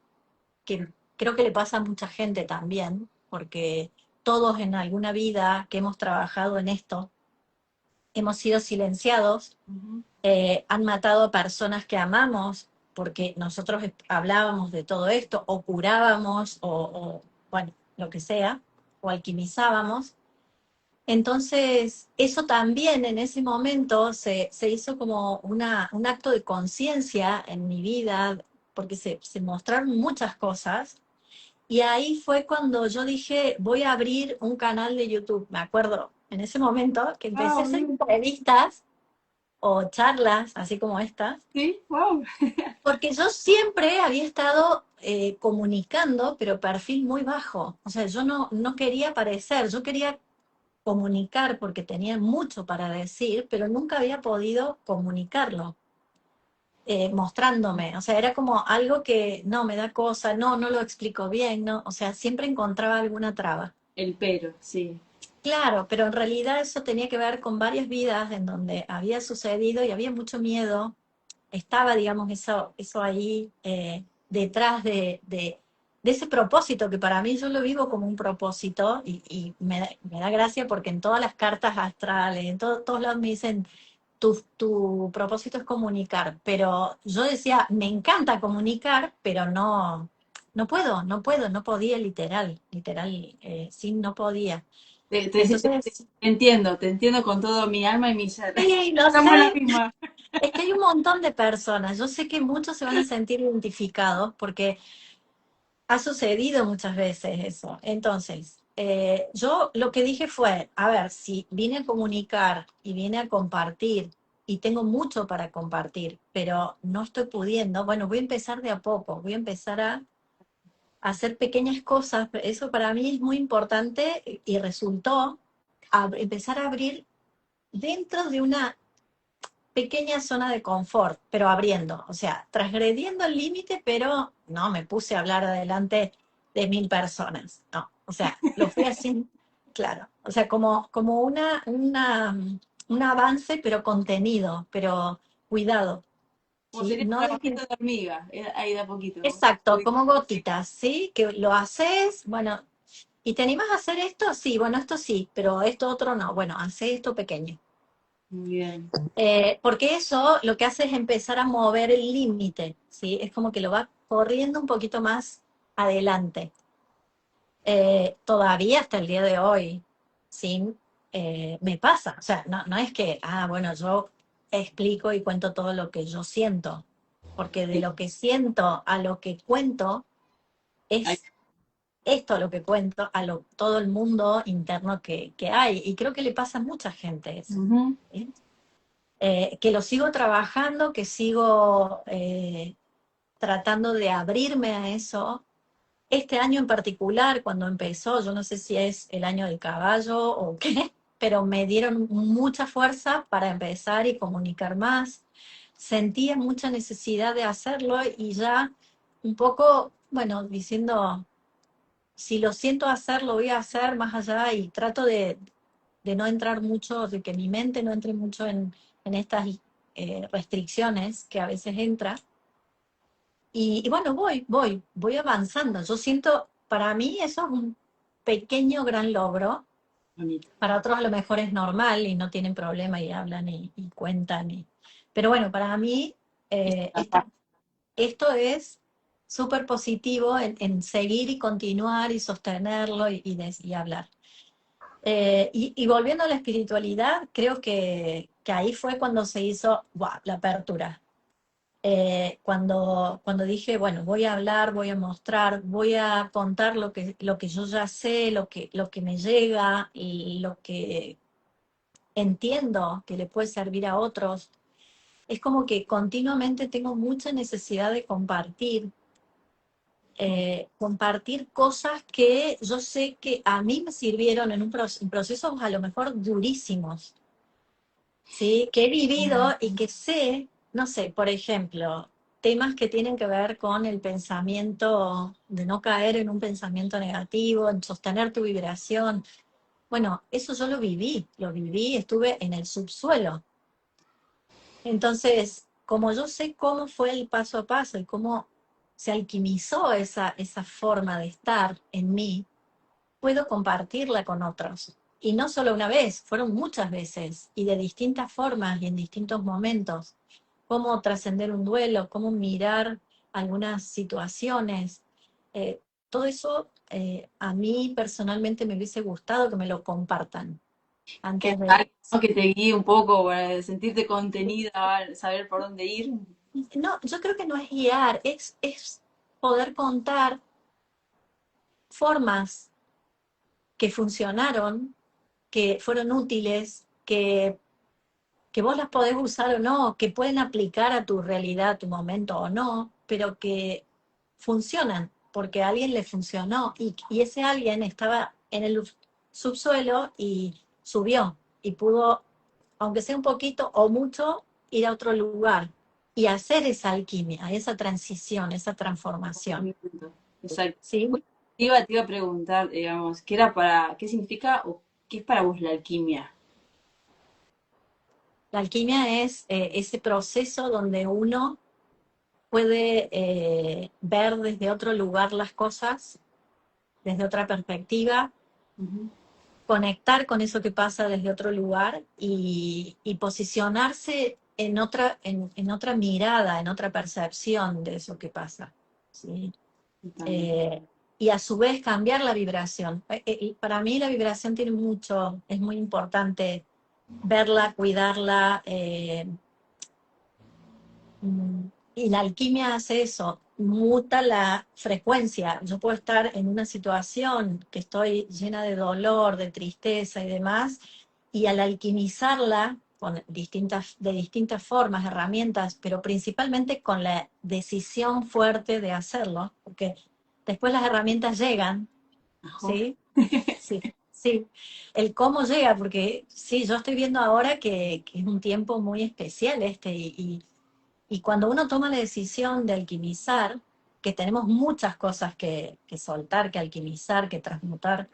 Speaker 2: creo que le pasa a mucha gente también, porque todos en alguna vida que hemos trabajado en esto, hemos sido silenciados,
Speaker 1: Ujú.
Speaker 2: han matado a personas que amamos, porque nosotros hablábamos de todo esto, o curábamos, bueno, lo que sea, o alquimizábamos. Entonces, eso también en ese momento se hizo como un acto de conciencia en mi vida, porque se mostraron muchas cosas. Y ahí fue cuando yo dije, voy a abrir un canal de YouTube. Me acuerdo en ese momento que empecé a
Speaker 1: Wow,
Speaker 2: hacer
Speaker 1: bien.
Speaker 2: entrevistas o charlas, así como estas,
Speaker 1: Sí, wow.
Speaker 2: porque yo siempre había estado comunicando, pero perfil muy bajo. O sea, yo no quería aparecer, yo quería comunicar porque tenía mucho para decir, pero nunca había podido comunicarlo. Mostrándome, o sea, era como algo que no me da cosa, no lo explico bien, no, o sea, siempre encontraba alguna traba.
Speaker 1: El pero, sí.
Speaker 2: Claro, pero en realidad eso tenía que ver con varias vidas en donde había sucedido y había mucho miedo, estaba, digamos, eso ahí detrás de ese propósito, que para mí yo lo vivo como un propósito y me da gracia porque en todas las cartas astrales, en todos lados me dicen, tu propósito es comunicar, pero yo decía, me encanta comunicar, pero no podía literal, sí, no podía.
Speaker 1: Te, te- te-
Speaker 2: Entonces,
Speaker 1: te entiendo con todo mi alma y mi ser.
Speaker 2: sí, lo
Speaker 1: Estamos en la
Speaker 2: sé,
Speaker 1: misma.
Speaker 2: es que hay un montón de personas, yo sé que muchos se van a sentir identificados porque ha sucedido muchas veces eso. Entonces, yo lo que dije fue, a ver, si vine a comunicar y vine a compartir y tengo mucho para compartir, pero no estoy pudiendo, bueno, voy a empezar de a poco, voy a empezar a hacer pequeñas cosas. Eso para mí es muy importante y resultó empezar a abrir dentro de una pequeña zona de confort, pero abriendo, o sea, transgrediendo el límite, pero no me puse a hablar adelante de 1000 personas, no, o sea, lo fui haciendo, claro, o sea, como un avance, pero contenido, pero cuidado,
Speaker 1: Como
Speaker 2: ¿sí?
Speaker 1: sería un
Speaker 2: No
Speaker 1: trabajito
Speaker 2: dejes,
Speaker 1: de hormiga, ahí de a poquito.
Speaker 2: exacto, como gotitas, ¿sí? Que lo haces, bueno, ¿y te animas a hacer esto? Sí, bueno, esto sí, pero esto otro no, bueno, hace esto pequeño.
Speaker 1: Muy bien.
Speaker 2: Porque eso lo que hace es empezar a mover el límite, ¿sí? Es como que lo va corriendo un poquito más adelante. Todavía hasta el día de hoy, ¿sí? Me pasa, o sea, no es que, bueno, yo explico y cuento todo lo que yo siento, porque de
Speaker 1: Sí.
Speaker 2: lo que siento a lo que cuento
Speaker 1: Ahí.
Speaker 2: es esto lo que cuento a todo el mundo interno que hay, y creo que le pasa a mucha gente eso.
Speaker 1: Ujú.
Speaker 2: ¿Sí? Que lo sigo trabajando, que sigo tratando de abrirme a eso. Este año en particular, cuando empezó, yo no sé si es el año del caballo o qué, pero me dieron mucha fuerza para empezar y comunicar más. Sentía mucha necesidad de hacerlo y ya un poco, bueno, diciendo, si lo siento hacer, lo voy a hacer más allá y trato de no entrar mucho, de que mi mente no entre mucho en estas restricciones que a veces entra. Y bueno, voy avanzando. Yo siento, para mí eso es un pequeño gran logro.
Speaker 1: Bonito.
Speaker 2: Para otros a lo mejor es normal y no tienen problema y hablan y cuentan. Pero bueno, para mí esto es súper positivo en seguir y continuar y sostenerlo y hablar. Y volviendo a la espiritualidad, creo que ahí fue cuando se hizo ¡guau!, la apertura. Cuando dije, bueno, voy a hablar, voy a mostrar, voy a contar lo que yo ya sé, lo que me llega y lo que entiendo que le puede servir a otros, es como que continuamente tengo mucha necesidad de compartir cosas que yo sé que a mí me sirvieron en procesos a lo mejor durísimos, ¿sí? Que he vivido y que sé, no sé, por ejemplo, temas que tienen que ver con el pensamiento, de no caer en un pensamiento negativo, en sostener tu vibración. Bueno, eso yo lo viví, estuve en el subsuelo. Entonces, como yo sé cómo fue el paso a paso y cómo se alquimizó esa forma de estar en mí, puedo compartirla con otros. Y no solo una vez, fueron muchas veces y de distintas formas y en distintos momentos. Cómo trascender un duelo, cómo mirar algunas situaciones. Todo eso a mí personalmente me hubiese gustado que me lo compartan
Speaker 1: Que
Speaker 2: antes de...
Speaker 1: algo, ¿no?, que te guíe un poco para sentirte contenida, saber por dónde ir.
Speaker 2: No, yo creo que no es guiar, es poder contar formas que funcionaron, que fueron útiles, que vos las podés usar o no, que pueden aplicar a tu realidad, a tu momento o no, pero que funcionan, porque a alguien le funcionó y ese alguien estaba en el subsuelo y subió y pudo, aunque sea un poquito o mucho, ir a otro lugar y hacer esa alquimia, esa transición, esa transformación.
Speaker 1: Exacto.
Speaker 2: ¿Sí?
Speaker 1: Te iba a preguntar, digamos, qué significa o qué es para vos la alquimia?
Speaker 2: La alquimia es ese proceso donde uno puede ver desde otro lugar las cosas, desde otra perspectiva,
Speaker 1: Ujú.
Speaker 2: conectar con eso que pasa desde otro lugar y posicionarse en otra mirada, en otra percepción de eso que pasa. ¿Sí?
Speaker 1: Totalmente.
Speaker 2: Eh, y a su vez cambiar la vibración. Y para mí la vibración tiene mucho, es muy importante verla, cuidarla. Y la alquimia hace eso, muta la frecuencia. Yo puedo estar en una situación que estoy llena de dolor, de tristeza y demás, y al alquimizarla con de distintas formas, herramientas, pero principalmente con la decisión fuerte de hacerlo, porque después las herramientas llegan,
Speaker 1: Ajá.
Speaker 2: ¿sí? Sí, sí. El cómo llega, porque sí, yo estoy viendo ahora que es un tiempo muy especial este, y cuando uno toma la decisión de alquimizar, que tenemos muchas cosas que soltar, que alquimizar, que transmutar,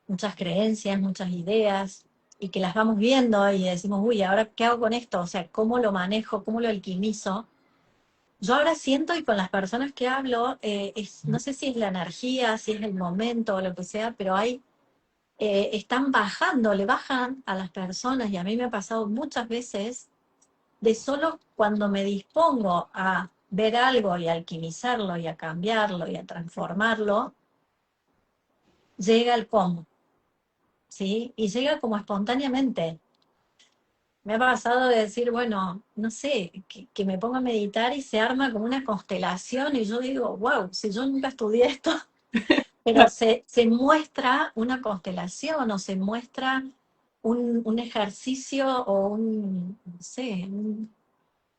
Speaker 2: muchas creencias, muchas ideas, y que las vamos viendo y decimos, uy, ¿ahora qué hago con esto? O sea, ¿cómo lo manejo? ¿Cómo lo alquimizo? Yo ahora siento y con las personas que hablo, no sé si es la energía, si es el momento o lo que sea, pero están bajando, le bajan a las personas y a mí me ha pasado muchas veces de solo cuando me dispongo a ver algo y a alquimizarlo y a cambiarlo y a transformarlo, llega el cómo, ¿sí? Y llega como espontáneamente. Me ha pasado de decir, bueno, no sé, que me pongo a meditar y se arma como una constelación y yo digo, wow, si yo nunca estudié esto, pero se muestra una constelación o se muestra un ejercicio o no sé,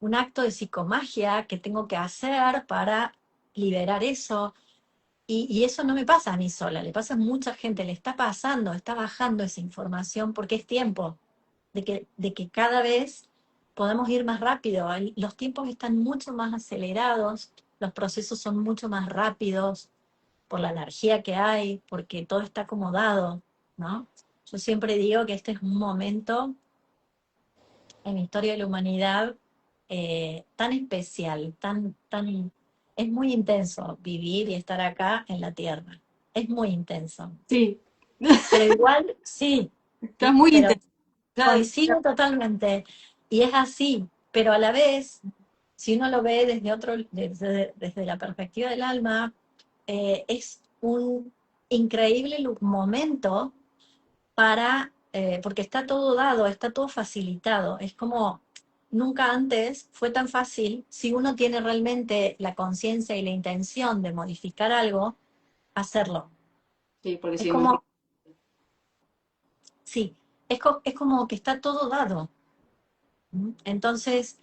Speaker 2: un acto de psicomagia que tengo que hacer para liberar eso. Y eso no me pasa a mí sola, le pasa a mucha gente, le está pasando, está bajando esa información porque es tiempo de que cada vez podamos ir más rápido. Los tiempos están mucho más acelerados, los procesos son mucho más rápidos por la energía que hay, porque todo está acomodado, ¿no? Yo siempre digo que este es un momento en la historia de la humanidad tan especial, es muy intenso vivir y estar acá en la Tierra. Es muy intenso.
Speaker 1: Sí,
Speaker 2: Pero igual, sí,
Speaker 1: está muy
Speaker 2: pero
Speaker 1: interesante.
Speaker 2: coincido totalmente. Y es así, pero a la vez, si uno lo ve desde la perspectiva del alma, es un increíble momento porque está todo dado, está todo facilitado. Es como nunca antes fue tan fácil, si uno tiene realmente la conciencia y la intención de modificar algo, hacerlo.
Speaker 1: Sí, porque
Speaker 2: Es
Speaker 1: sí, muy...
Speaker 2: como, sí, es como que está todo dado. ¿Mm? Entonces,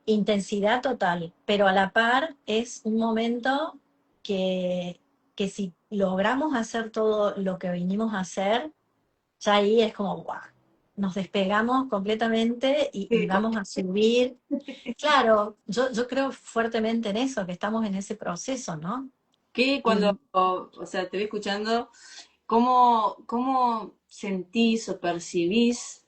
Speaker 2: intensidad total, pero a la par es un momento que, que si logramos hacer todo lo que vinimos a hacer, ya ahí es como, ¡guau! Nos despegamos completamente y
Speaker 1: Sí,
Speaker 2: vamos a subir. Claro, yo creo fuertemente en eso, que estamos en ese proceso, ¿no?
Speaker 1: que cuando,
Speaker 2: Y
Speaker 1: o sea, te voy escuchando, ¿cómo sentís o percibís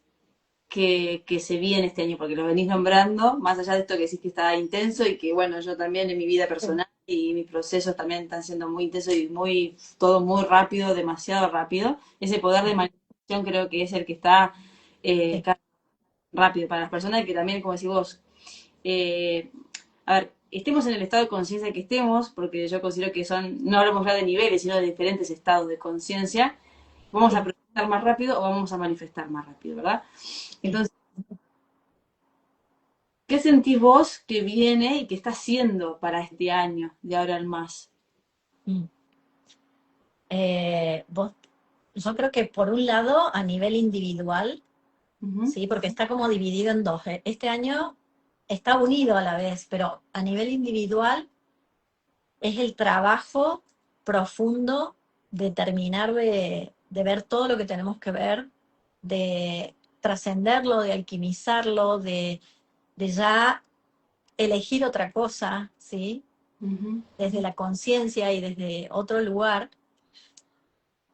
Speaker 1: que se viene este año? Porque lo venís nombrando, más allá de esto que decís que está intenso y que, bueno, yo también en mi vida
Speaker 2: sí,
Speaker 1: personal y mis procesos también están siendo muy intensos y muy, todo muy rápido, demasiado rápido. Ese poder de manifestación creo que es el que está
Speaker 2: sí,
Speaker 1: cada vez rápido para las personas y que también, como decís vos, eh, a ver, estemos en el estado de conciencia que estemos, porque yo considero que son, no hablamos ya de niveles, sino de diferentes estados de conciencia, vamos a
Speaker 2: sí,
Speaker 1: procesar más rápido o vamos a manifestar más rápido, ¿verdad?
Speaker 2: sí.
Speaker 1: Entonces, ¿qué sentís vos que viene y que está haciendo para este año, de ahora en más?
Speaker 2: Mm. Vos, yo creo que por un lado, a nivel individual,
Speaker 1: Ujú.
Speaker 2: sí, porque está como dividido en dos. Este año está unido a la vez, pero a nivel individual es el trabajo profundo de terminar de ver todo lo que tenemos que ver, de trascenderlo, de alquimizarlo, de ya elegir otra cosa, ¿sí?
Speaker 1: Ujú.
Speaker 2: Desde la conciencia y desde otro lugar,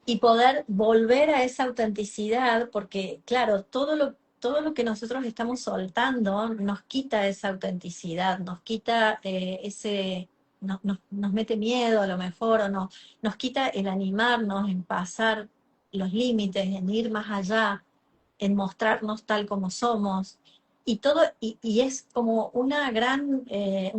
Speaker 2: y poder volver a esa autenticidad, porque claro, todo lo que nosotros estamos soltando nos quita esa autenticidad, nos quita nos mete miedo a lo mejor, o nos quita el animarnos, en pasar los límites, en ir más allá, en mostrarnos tal como somos. Y es como un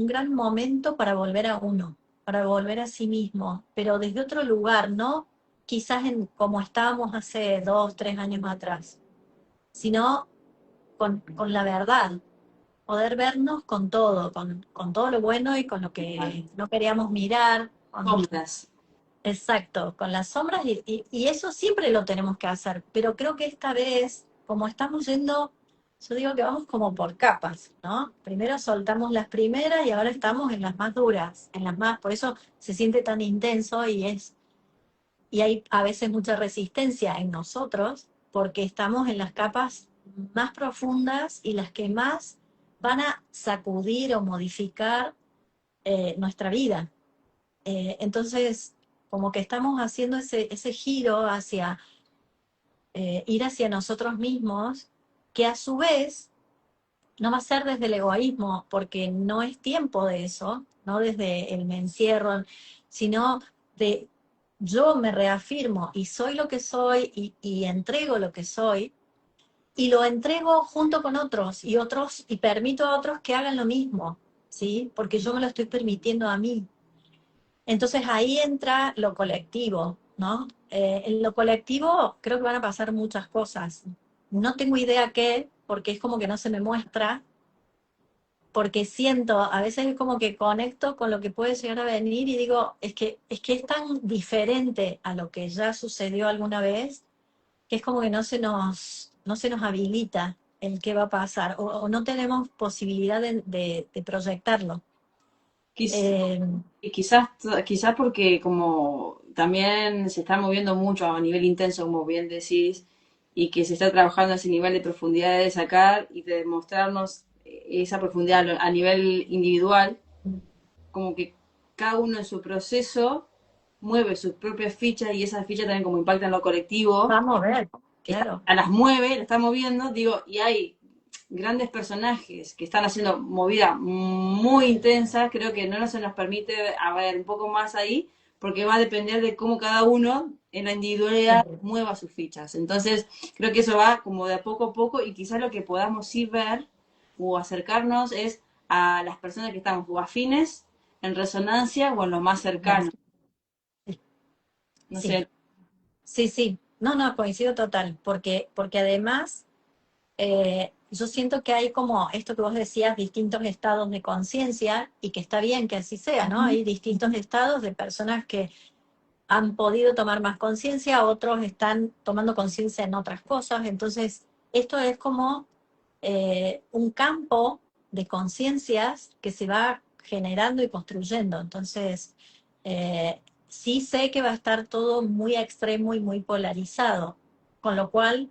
Speaker 2: gran momento para volver a uno, para volver a sí mismo, pero desde otro lugar, ¿no? Quizás como estábamos hace 2, 3 años atrás, sino con la verdad, poder vernos con todo lo bueno y con lo que no queríamos mirar,
Speaker 1: Sombras.
Speaker 2: exacto, con las sombras, y eso siempre lo tenemos que hacer, pero creo que esta vez, como estamos yendo, yo digo que vamos como por capas, ¿no? Primero soltamos las primeras y ahora estamos en las más duras, por eso se siente tan intenso y hay a veces mucha resistencia en nosotros, porque estamos en las capas más profundas y las que más van a sacudir o modificar nuestra vida. Entonces, como que estamos haciendo ese giro hacia ir hacia nosotros mismos, que a su vez no va a ser desde el egoísmo, porque no es tiempo de eso, no desde el me encierro, sino de yo me reafirmo y soy lo que soy y entrego lo que soy y lo entrego junto con otros y permito a otros que hagan lo mismo, ¿sí? Porque yo me lo estoy permitiendo a mí. Entonces ahí entra lo colectivo, ¿no? En lo colectivo creo que van a pasar muchas cosas. No tengo idea qué, porque es como que no se me muestra, porque siento, a veces es como que conecto con lo que puede llegar a venir y digo, es que es tan diferente a lo que ya sucedió alguna vez, que es como que no se nos habilita. el qué va a pasar, o no tenemos posibilidad de proyectarlo.
Speaker 1: Quiz-
Speaker 2: Eh,
Speaker 1: Y quizás porque como también se está moviendo mucho a nivel intenso, como bien decís, y que se está trabajando ese nivel de profundidad de sacar y de mostrarnos esa profundidad a nivel individual, como que cada uno en su proceso mueve sus propias fichas y esas fichas también como impactan lo colectivo,
Speaker 2: Vamos a ver, claro.
Speaker 1: a las mueve, las está moviendo, digo, y hay grandes personajes que están haciendo movidas muy intensas, creo que no se nos permite a ver un poco más ahí, porque va a depender de cómo cada uno en la individualidad mueva sus fichas. Entonces, creo que eso va como de a poco y quizás lo que podamos sí ver o acercarnos es a las personas que estamos o afines, en resonancia o en lo más cercano. No
Speaker 2: Sí,
Speaker 1: sé.
Speaker 2: sí, sí. No, no, coincido total, porque además yo siento que hay como esto que vos decías, distintos estados de conciencia y que está bien que así sea, ¿no? Hay distintos estados de personas que han podido tomar más conciencia, otros están tomando conciencia en otras cosas, entonces esto es como un campo de conciencias que se va generando y construyendo, entonces sí sé que va a estar todo muy extremo y muy polarizado, con lo cual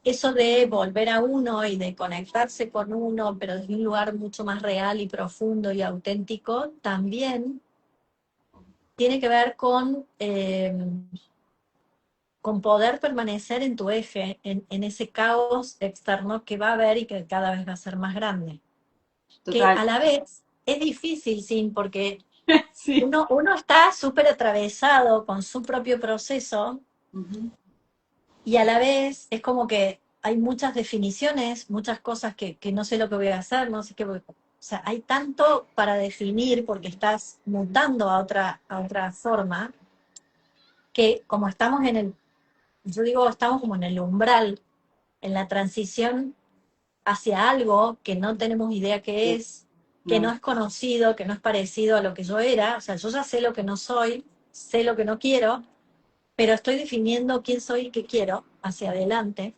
Speaker 2: eso de volver a uno y de conectarse con uno, pero desde un lugar mucho más real y profundo y auténtico, también tiene que ver con poder permanecer en tu eje, en ese caos externo que va a haber y que cada vez va a ser más grande. Que
Speaker 1: Total.
Speaker 2: a la vez es difícil, sí, porque
Speaker 1: Sí.
Speaker 2: uno está súper atravesado con su propio proceso
Speaker 1: Ujú.
Speaker 2: y a la vez es como que hay muchas definiciones, muchas cosas que no sé lo que voy a hacer, no sé qué voy. O sea, hay tanto para definir porque estás mutando a otra forma, que como estamos en el, yo digo, estamos como en el umbral, en la transición hacia algo que no tenemos idea qué es, que
Speaker 1: No.
Speaker 2: no es conocido, que no es parecido a lo que yo era. O sea, yo ya sé lo que no soy, sé lo que no quiero, pero estoy definiendo quién soy y qué quiero hacia adelante.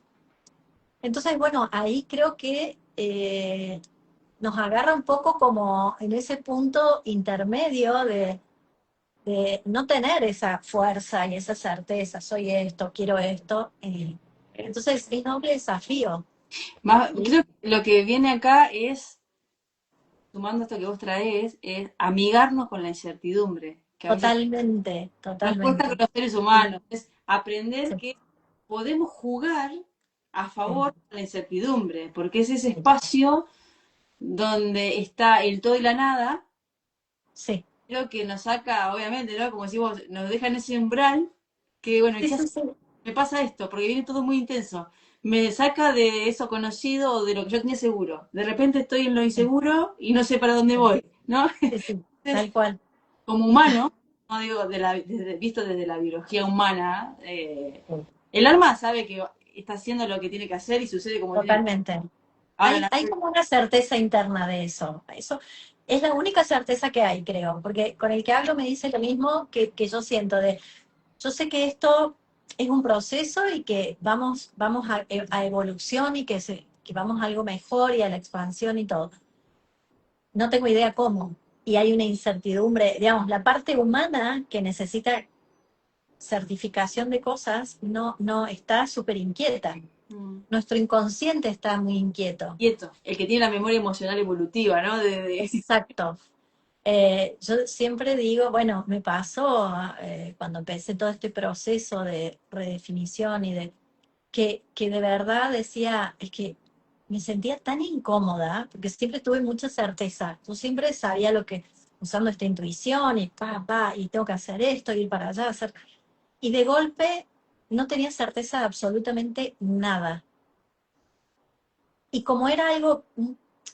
Speaker 2: Entonces, bueno, ahí creo que nos agarra un poco como en ese punto intermedio de no tener esa fuerza y esa certeza, soy esto, quiero esto. Entonces, es doble desafío. ¿Sí?
Speaker 1: Creo que lo que viene acá es, sumando esto que vos traes, es amigarnos con la incertidumbre, que a veces
Speaker 2: Totalmente,
Speaker 1: nos cuesta con
Speaker 2: totalmente.
Speaker 1: los seres
Speaker 2: Sí,
Speaker 1: humanos. Es aprender
Speaker 2: sí,
Speaker 1: que podemos jugar a
Speaker 2: sí,
Speaker 1: favor de la incertidumbre, porque es ese
Speaker 2: sí,
Speaker 1: espacio donde está el todo y la nada,
Speaker 2: sí,
Speaker 1: creo que nos saca, obviamente, ¿no? Como decimos, nos deja en ese umbral, que bueno,
Speaker 2: sí,
Speaker 1: ¿qué
Speaker 2: sí,
Speaker 1: hace?
Speaker 2: sí,
Speaker 1: Me pasa esto, porque viene todo muy intenso. Me saca de eso conocido o de lo que yo tenía seguro. De repente estoy en lo
Speaker 2: sí,
Speaker 1: inseguro y no sé para dónde voy, ¿no?
Speaker 2: sí, sí,
Speaker 1: Entonces,
Speaker 2: tal cual,
Speaker 1: como humano, no digo visto desde la biología humana, el alma sabe que está haciendo lo que tiene que hacer y sucede como tiene que.
Speaker 2: totalmente.
Speaker 1: Ahora,
Speaker 2: Hay como una certeza interna de eso. Eso es la única certeza que hay, creo, porque con el que hablo me dice lo mismo que yo siento de, yo sé que esto es un proceso y que vamos a evolución y que vamos a algo mejor y a la expansión y todo. No tengo idea cómo. Y hay una incertidumbre, digamos, la parte humana que necesita certificación de cosas no está súper inquieta.
Speaker 1: mm,
Speaker 2: Nuestro inconsciente está muy inquieto.
Speaker 1: quieto, el que tiene la memoria emocional evolutiva, ¿no?
Speaker 2: Exacto. Yo siempre digo, bueno, me pasó cuando empecé todo este proceso de redefinición y de que de verdad decía, es que me sentía tan incómoda, porque siempre tuve mucha certeza. Yo siempre sabía lo que, usando esta intuición y y tengo que hacer esto, ir para allá, hacer. Y de golpe no tenía certeza de absolutamente nada. Y como era algo,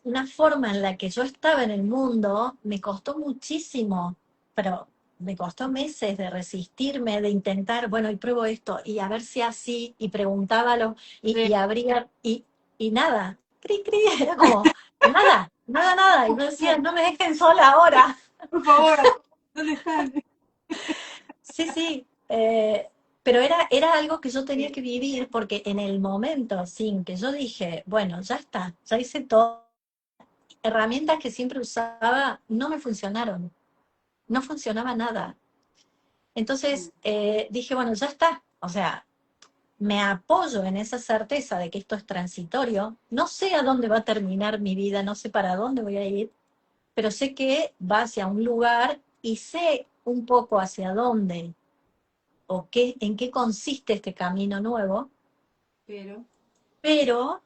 Speaker 2: una forma en la que yo estaba en el mundo, me costó muchísimo, pero me costó meses de resistirme, de intentar, bueno, y pruebo esto, y a ver si así, y preguntábalo,
Speaker 1: Sí,
Speaker 2: y abría, y nada, cri, cri, era como, nada, nada, nada. Y yo decía, no me dejen sola ahora.
Speaker 1: por favor, ¿dónde están?
Speaker 2: Sí, sí. pero era algo que yo tenía que vivir porque en el momento sin que yo dije, bueno, ya está, ya hice todo, herramientas que siempre usaba no me funcionaron, no funcionaba nada. Entonces dije, bueno, ya está, o sea, me apoyo en esa certeza de que esto es transitorio, no sé a dónde va a terminar mi vida, no sé para dónde voy a ir, pero sé que va hacia un lugar y sé un poco hacia dónde o qué, en qué consiste este camino nuevo,
Speaker 1: Pero,
Speaker 2: pero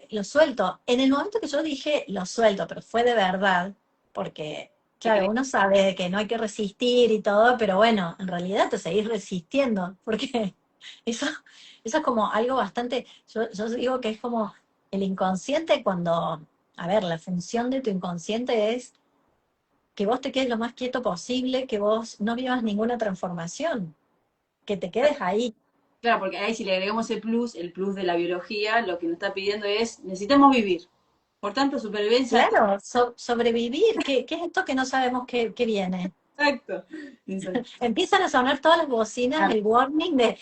Speaker 2: lo suelto. En el momento que yo dije lo suelto, pero fue de verdad, porque,
Speaker 1: ¿te
Speaker 2: claro,
Speaker 1: crees?
Speaker 2: uno sabe que no hay que resistir y todo, pero bueno, en realidad te seguís resistiendo, porque eso, eso es como algo bastante, yo digo que es como el inconsciente cuando, a ver, la función de tu inconsciente es que vos te quedes lo más quieto posible, que vos no vivas ninguna transformación, que te quedes ahí.
Speaker 1: Claro, porque ahí si le agregamos el plus de la biología, lo que nos está pidiendo es, necesitamos vivir. Por tanto, supervivencia.
Speaker 2: Claro, sobrevivir, ¿qué es esto que no sabemos qué viene?
Speaker 1: Exacto. Exacto.
Speaker 2: Empiezan a sonar todas las bocinas, el warning de,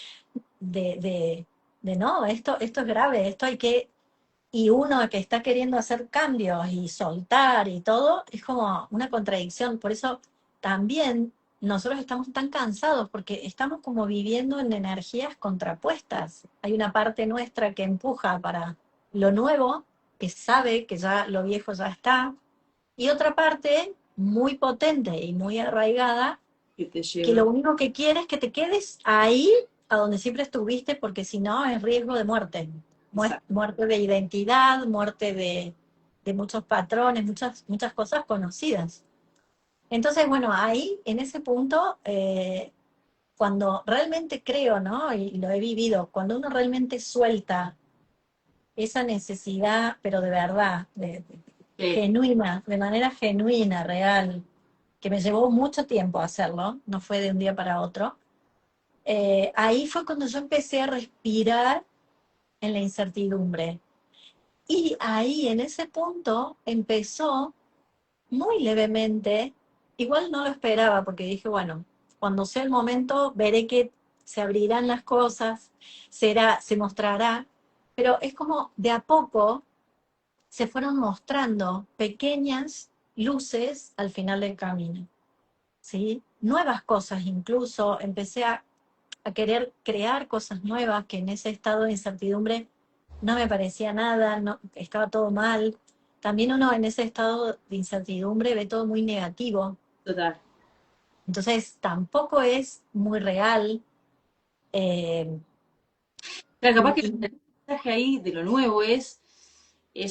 Speaker 2: de, de no, esto es grave, esto hay que, y uno que está queriendo hacer cambios y soltar y todo, es como una contradicción. Por eso también nosotros estamos tan cansados, porque estamos como viviendo en energías contrapuestas. Hay una parte nuestra que empuja para lo nuevo, que sabe que ya lo viejo ya está, y otra parte muy potente y muy arraigada,
Speaker 1: Que te
Speaker 2: que
Speaker 1: lleva.
Speaker 2: lo único que quiere es que te quedes ahí a donde siempre estuviste, porque si no es riesgo de muerte.
Speaker 1: Exacto.
Speaker 2: Muerte de identidad, muerte de muchos patrones, muchas cosas conocidas. Entonces, bueno, ahí, en ese punto, cuando realmente creo, ¿no? Y lo he vivido, cuando uno realmente suelta esa necesidad, pero de verdad,
Speaker 1: Sí.
Speaker 2: genuina, de manera genuina, real, que me llevó mucho tiempo hacerlo, no fue de un día para otro. Ahí fue cuando yo empecé a respirar en la incertidumbre. Y ahí, en ese punto, empezó muy levemente, igual no lo esperaba, porque dije, bueno, cuando sea el momento, veré que se abrirán las cosas, se mostrará, pero es como de a poco se fueron mostrando pequeñas luces al final del camino, ¿sí? Nuevas cosas incluso, empecé a querer crear cosas nuevas que en ese estado de incertidumbre no me parecía nada, no, estaba todo mal. También uno en ese estado de incertidumbre ve todo muy negativo,
Speaker 1: Total.
Speaker 2: entonces tampoco es muy real. eh,
Speaker 1: Claro, capaz
Speaker 2: y,
Speaker 1: que
Speaker 2: y
Speaker 1: el mensaje ahí de lo nuevo es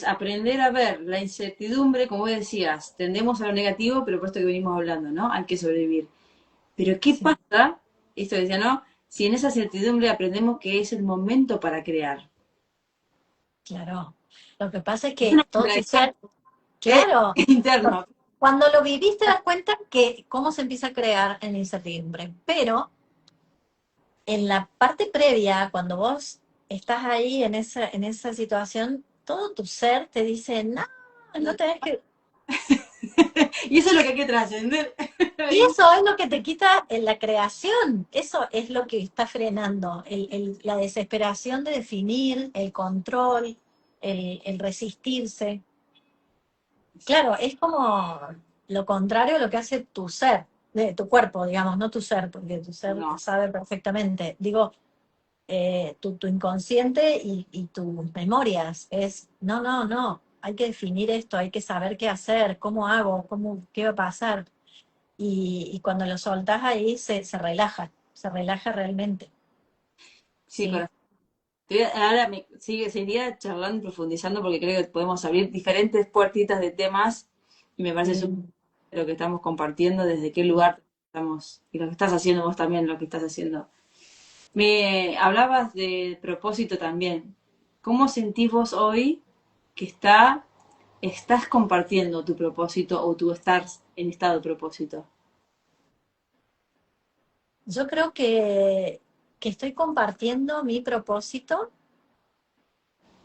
Speaker 1: aprender a ver la incertidumbre, como vos decías, tendemos a lo negativo, pero por esto que venimos hablando, ¿no? Hay que sobrevivir. Pero ¿qué
Speaker 2: sí,
Speaker 1: pasa? Esto decía, ¿no? Si en esa certidumbre aprendemos que es el momento para crear.
Speaker 2: claro. Lo que pasa es
Speaker 1: Es
Speaker 2: que
Speaker 1: una
Speaker 2: todo tu
Speaker 1: contradicción,
Speaker 2: ser, claro,
Speaker 1: interno.
Speaker 2: cuando lo vivís te das cuenta que cómo se empieza a crear en la incertidumbre. Pero en la parte previa, cuando vos estás ahí en esa situación, todo tu ser te dice, no, no tenés que...
Speaker 1: Y eso es lo que hay que trascender.
Speaker 2: Y eso es lo que te quita en la creación, eso es lo que está frenando, la desesperación de definir, el control, el resistirse. Claro, es como lo contrario a lo que hace tu ser, de tu cuerpo, digamos, no tu ser, porque tu ser
Speaker 1: No,
Speaker 2: sabe perfectamente. Digo, tu inconsciente y tus memorias. Es, no, no, no, hay que definir esto, hay que saber qué hacer, cómo hago, qué va a pasar. Y cuando lo soltás ahí se relaja realmente.
Speaker 1: sí,
Speaker 2: Sí,
Speaker 1: ahora seguiría charlando y profundizando porque creo que podemos abrir diferentes puertitas de temas y me parece súper
Speaker 2: sí.
Speaker 1: lo que estamos compartiendo, desde qué lugar estamos y lo que estás haciendo vos también, lo que estás haciendo. Me hablabas de propósito también. ¿Cómo sentís vos hoy que estás compartiendo tu propósito o tú estás en estado de propósito?
Speaker 2: Yo creo que estoy compartiendo mi propósito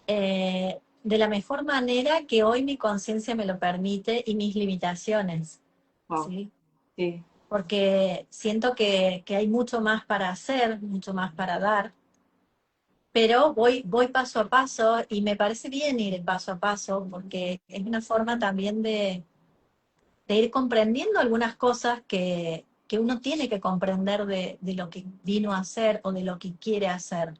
Speaker 2: de la mejor manera que hoy mi conciencia me lo permite y mis limitaciones.
Speaker 1: Wow,
Speaker 2: ¿Sí?
Speaker 1: sí.
Speaker 2: porque siento que hay mucho más para hacer, mucho más para dar, pero voy paso a paso y me parece bien ir paso a paso porque es una forma también de ir comprendiendo algunas cosas que uno tiene que comprender de lo que vino a hacer o de lo que quiere hacer.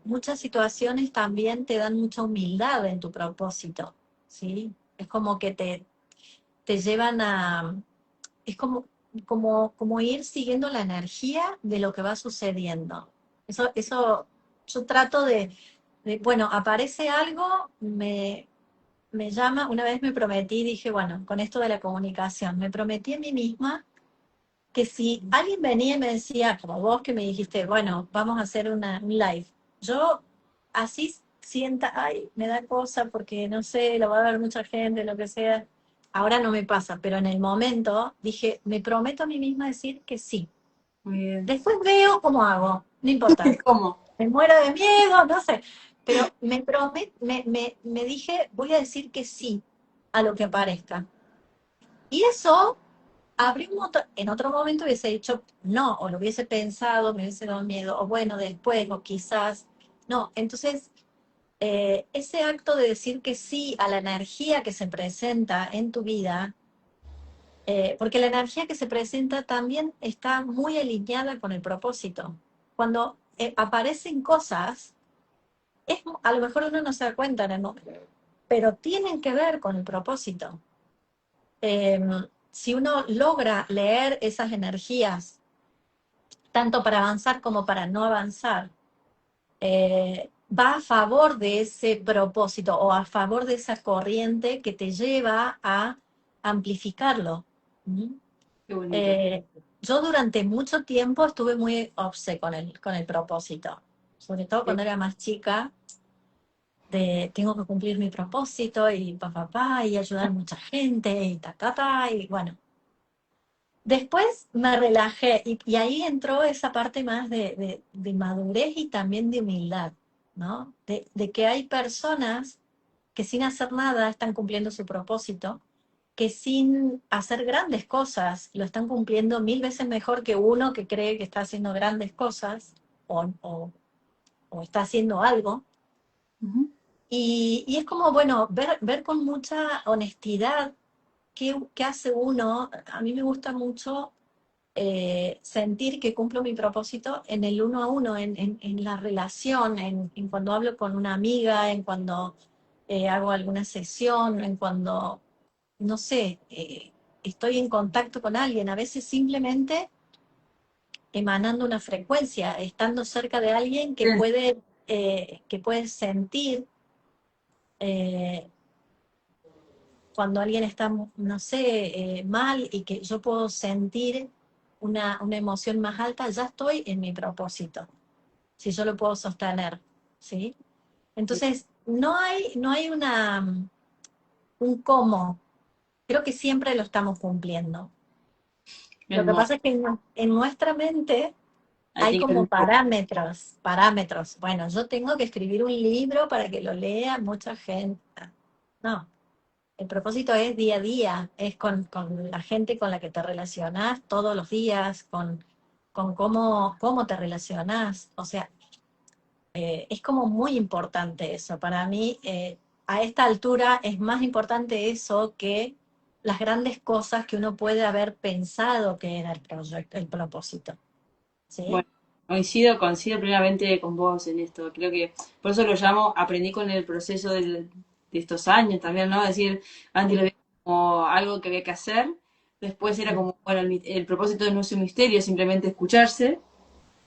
Speaker 2: Muchas situaciones también te dan mucha humildad en tu propósito, ¿sí? Es como que te llevan a... Es como ir siguiendo la energía de lo que va sucediendo. Eso yo trato bueno, aparece algo, me llama, una vez me prometí, dije, bueno, con esto de la comunicación, me prometí a mí misma que si alguien venía y me decía, como vos que me dijiste, bueno, vamos a hacer un live, yo así sienta, ay, me da cosa porque no sé, lo va a ver mucha gente, lo que sea. Ahora no me pasa, pero en el momento dije, me prometo a mí misma decir que sí.
Speaker 1: Muy bien.
Speaker 2: Después veo cómo hago, no importa.
Speaker 1: ¿Cómo?
Speaker 2: Me muero de miedo, no sé. Pero me dije, voy a decir que sí a lo que aparezca. Y eso abrió un montón. En otro momento hubiese dicho no, o lo hubiese pensado, me hubiese dado miedo, o bueno, después, o quizás. No, entonces, ese acto de decir que sí a la energía que se presenta en tu vida, porque la energía que se presenta también está muy alineada con el propósito. Cuando aparecen cosas, a lo mejor uno no se da cuenta en el momento, pero tienen que ver con el propósito. Eh, si uno logra leer esas energías, tanto para avanzar como para no avanzar, va a favor de ese propósito o a favor de esa corriente que te lleva a amplificarlo. ¿Mm?
Speaker 1: Qué bonito.
Speaker 2: Eh, yo durante mucho tiempo estuve muy obse con el propósito, sobre todo
Speaker 1: Sí.
Speaker 2: cuando era más chica, de tengo que cumplir mi propósito y y ayudar a mucha gente y y bueno. Después me relajé y ahí entró esa parte más de madurez y también de humildad, ¿no? De que hay personas que sin hacer nada están cumpliendo su propósito, que sin hacer grandes cosas lo están cumpliendo 1000 veces mejor que uno que cree que está haciendo grandes cosas o está haciendo algo.
Speaker 1: Ujú.
Speaker 2: Y es como, bueno, ver con mucha honestidad qué hace uno. A mí me gusta mucho sentir que cumplo mi propósito en el uno a uno, en la relación, en cuando hablo con una amiga, en cuando hago alguna sesión, en cuando, no sé, estoy en contacto con alguien, a veces simplemente emanando una frecuencia, estando cerca de alguien
Speaker 1: Bien.
Speaker 2: que puede sentir eh, cuando alguien está, no sé, mal y que yo puedo sentir una emoción más alta, ya estoy en mi propósito, si yo lo puedo sostener, ¿sí? Entonces, no hay un cómo, creo que siempre lo estamos cumpliendo. Lo que
Speaker 1: Hermoso.
Speaker 2: pasa es que en nuestra mente
Speaker 1: Ahí
Speaker 2: hay
Speaker 1: tiene que ver
Speaker 2: como
Speaker 1: un poco.
Speaker 2: parámetros. Bueno, yo tengo que escribir un libro para que lo lea mucha gente. No, el propósito es día a día, es con la gente con la que te relacionás todos los días, con cómo te relacionás. O sea, es como muy importante eso. Para mí, a esta altura es más importante eso que las grandes cosas que uno puede haber pensado que era el proyecto, el propósito. ¿Sí?
Speaker 1: Bueno, coincido plenamente con vos en esto. Creo que por eso lo llamo, aprendí con el proceso de estos años también, ¿no? Es decir, antes lo veía como algo que había que hacer, después era como, bueno, el propósito no es un misterio, simplemente escucharse,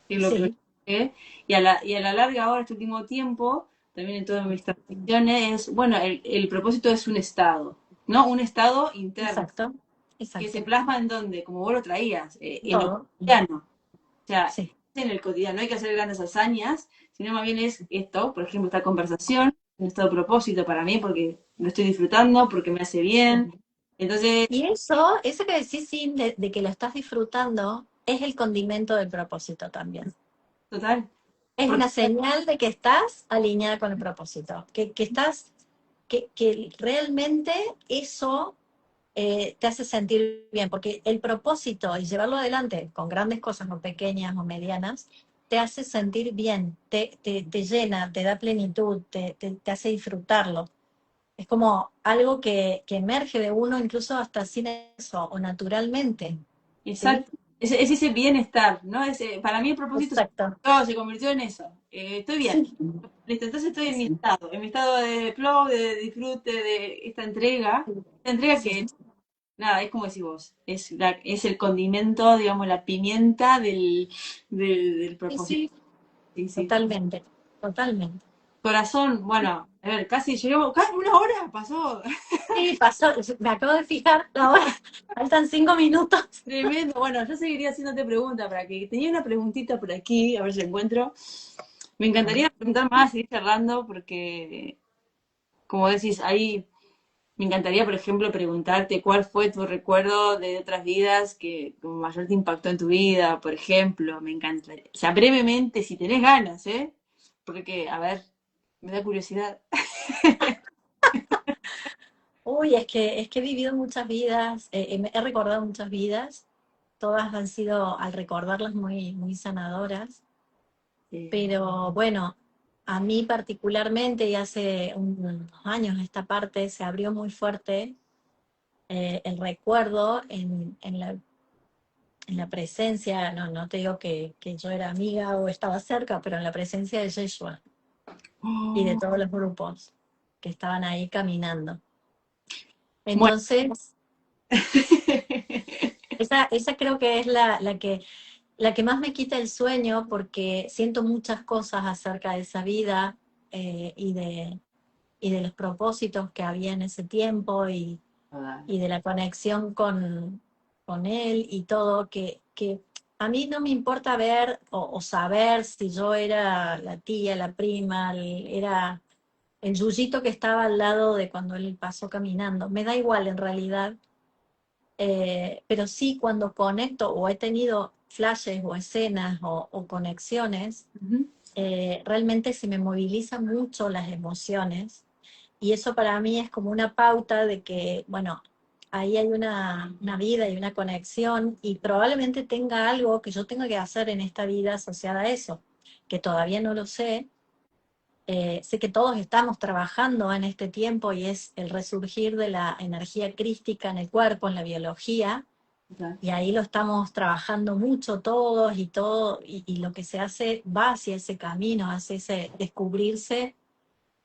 Speaker 1: que es lo que me
Speaker 2: Sí,
Speaker 1: enfoqué. Y a la larga, ahora, este último tiempo, también en todas mis transmisiones, es, bueno, el propósito es un estado, ¿no? Un estado interno,
Speaker 2: exacto,
Speaker 1: que se
Speaker 2: exacto.
Speaker 1: plasma en donde, como vos lo traías, en lo
Speaker 2: Todo.
Speaker 1: cotidiano. O sea,
Speaker 2: Sí.
Speaker 1: en el cotidiano no hay que hacer grandes hazañas, sino más bien es esto, por ejemplo, esta conversación, un estado de propósito para mí, porque lo estoy disfrutando, porque me hace bien. Entonces,
Speaker 2: Y eso que decís, sí, de que lo estás disfrutando, es el condimento del propósito también.
Speaker 1: total,
Speaker 2: Es
Speaker 1: porque
Speaker 2: una señal de que estás alineada con el propósito, que realmente eso te hace sentir bien, porque el propósito y llevarlo adelante con grandes cosas o pequeñas o medianas, te hace sentir bien, te llena, te da plenitud, te hace disfrutarlo. Es como algo que emerge de uno incluso hasta sin eso o naturalmente, ¿sí?
Speaker 1: Exacto. Es ese bienestar, ¿no? Para mí el propósito
Speaker 2: Exacto.
Speaker 1: se convirtió en eso. Estoy bien.
Speaker 2: Sí,
Speaker 1: Listo, entonces estoy
Speaker 2: sí,
Speaker 1: en mi estado de flow, de disfrute, de esta entrega
Speaker 2: sí,
Speaker 1: que,
Speaker 2: sí,
Speaker 1: nada, es como decís vos, es el condimento, digamos, la pimienta del
Speaker 2: sí,
Speaker 1: propósito.
Speaker 2: sí,
Speaker 1: Sí, sí.
Speaker 2: totalmente, totalmente.
Speaker 1: Corazón, bueno, a ver, casi llegamos, casi una hora pasó.
Speaker 2: Sí, pasó, me acabo de fijar la hora, faltan 5 minutos.
Speaker 1: Tremendo. Bueno, yo seguiría haciéndote preguntas para que tenía una preguntita por aquí, a ver si la encuentro. Me encantaría preguntar más, seguir charlando, porque, como decís, ahí me encantaría, por ejemplo, preguntarte cuál fue tu recuerdo de otras vidas que como mayor te impactó en tu vida, por ejemplo. Me encantaría. O sea, brevemente, si tenés ganas, ¿eh? Porque, a ver, me da curiosidad.
Speaker 2: Uy, es que he vivido muchas vidas, he recordado muchas vidas, todas han sido, al recordarlas, muy, muy sanadoras, pero bueno, a mí particularmente, y hace unos años esta parte se abrió muy fuerte el recuerdo en la presencia, no te digo que yo era amiga o estaba cerca, pero en la presencia de Yeshua y de
Speaker 1: Oh.
Speaker 2: todos los grupos que estaban ahí caminando.
Speaker 1: Bueno.
Speaker 2: Entonces, esa creo que es la que más me quita el sueño porque siento muchas cosas acerca de esa vida y de los propósitos que había en ese tiempo y de la conexión con él y todo, que a mí no me importa ver o saber si yo era la tía, la prima, era el yuyito que estaba al lado de cuando él pasó caminando. Me da igual en realidad, pero sí cuando conecto o he tenido flashes o escenas o conexiones,
Speaker 1: Ujú.
Speaker 2: realmente se me movilizan mucho las emociones y eso para mí es como una pauta de que, bueno, ahí hay una vida y una conexión y probablemente tenga algo que yo tenga que hacer en esta vida asociada a eso, que todavía no lo sé. Sé que todos estamos trabajando en este tiempo y es el resurgir de la energía crística en el cuerpo, en la biología,
Speaker 1: Ok.
Speaker 2: y ahí lo estamos trabajando mucho todos y todo, y lo que se hace va hacia ese camino, hacia ese descubrirse,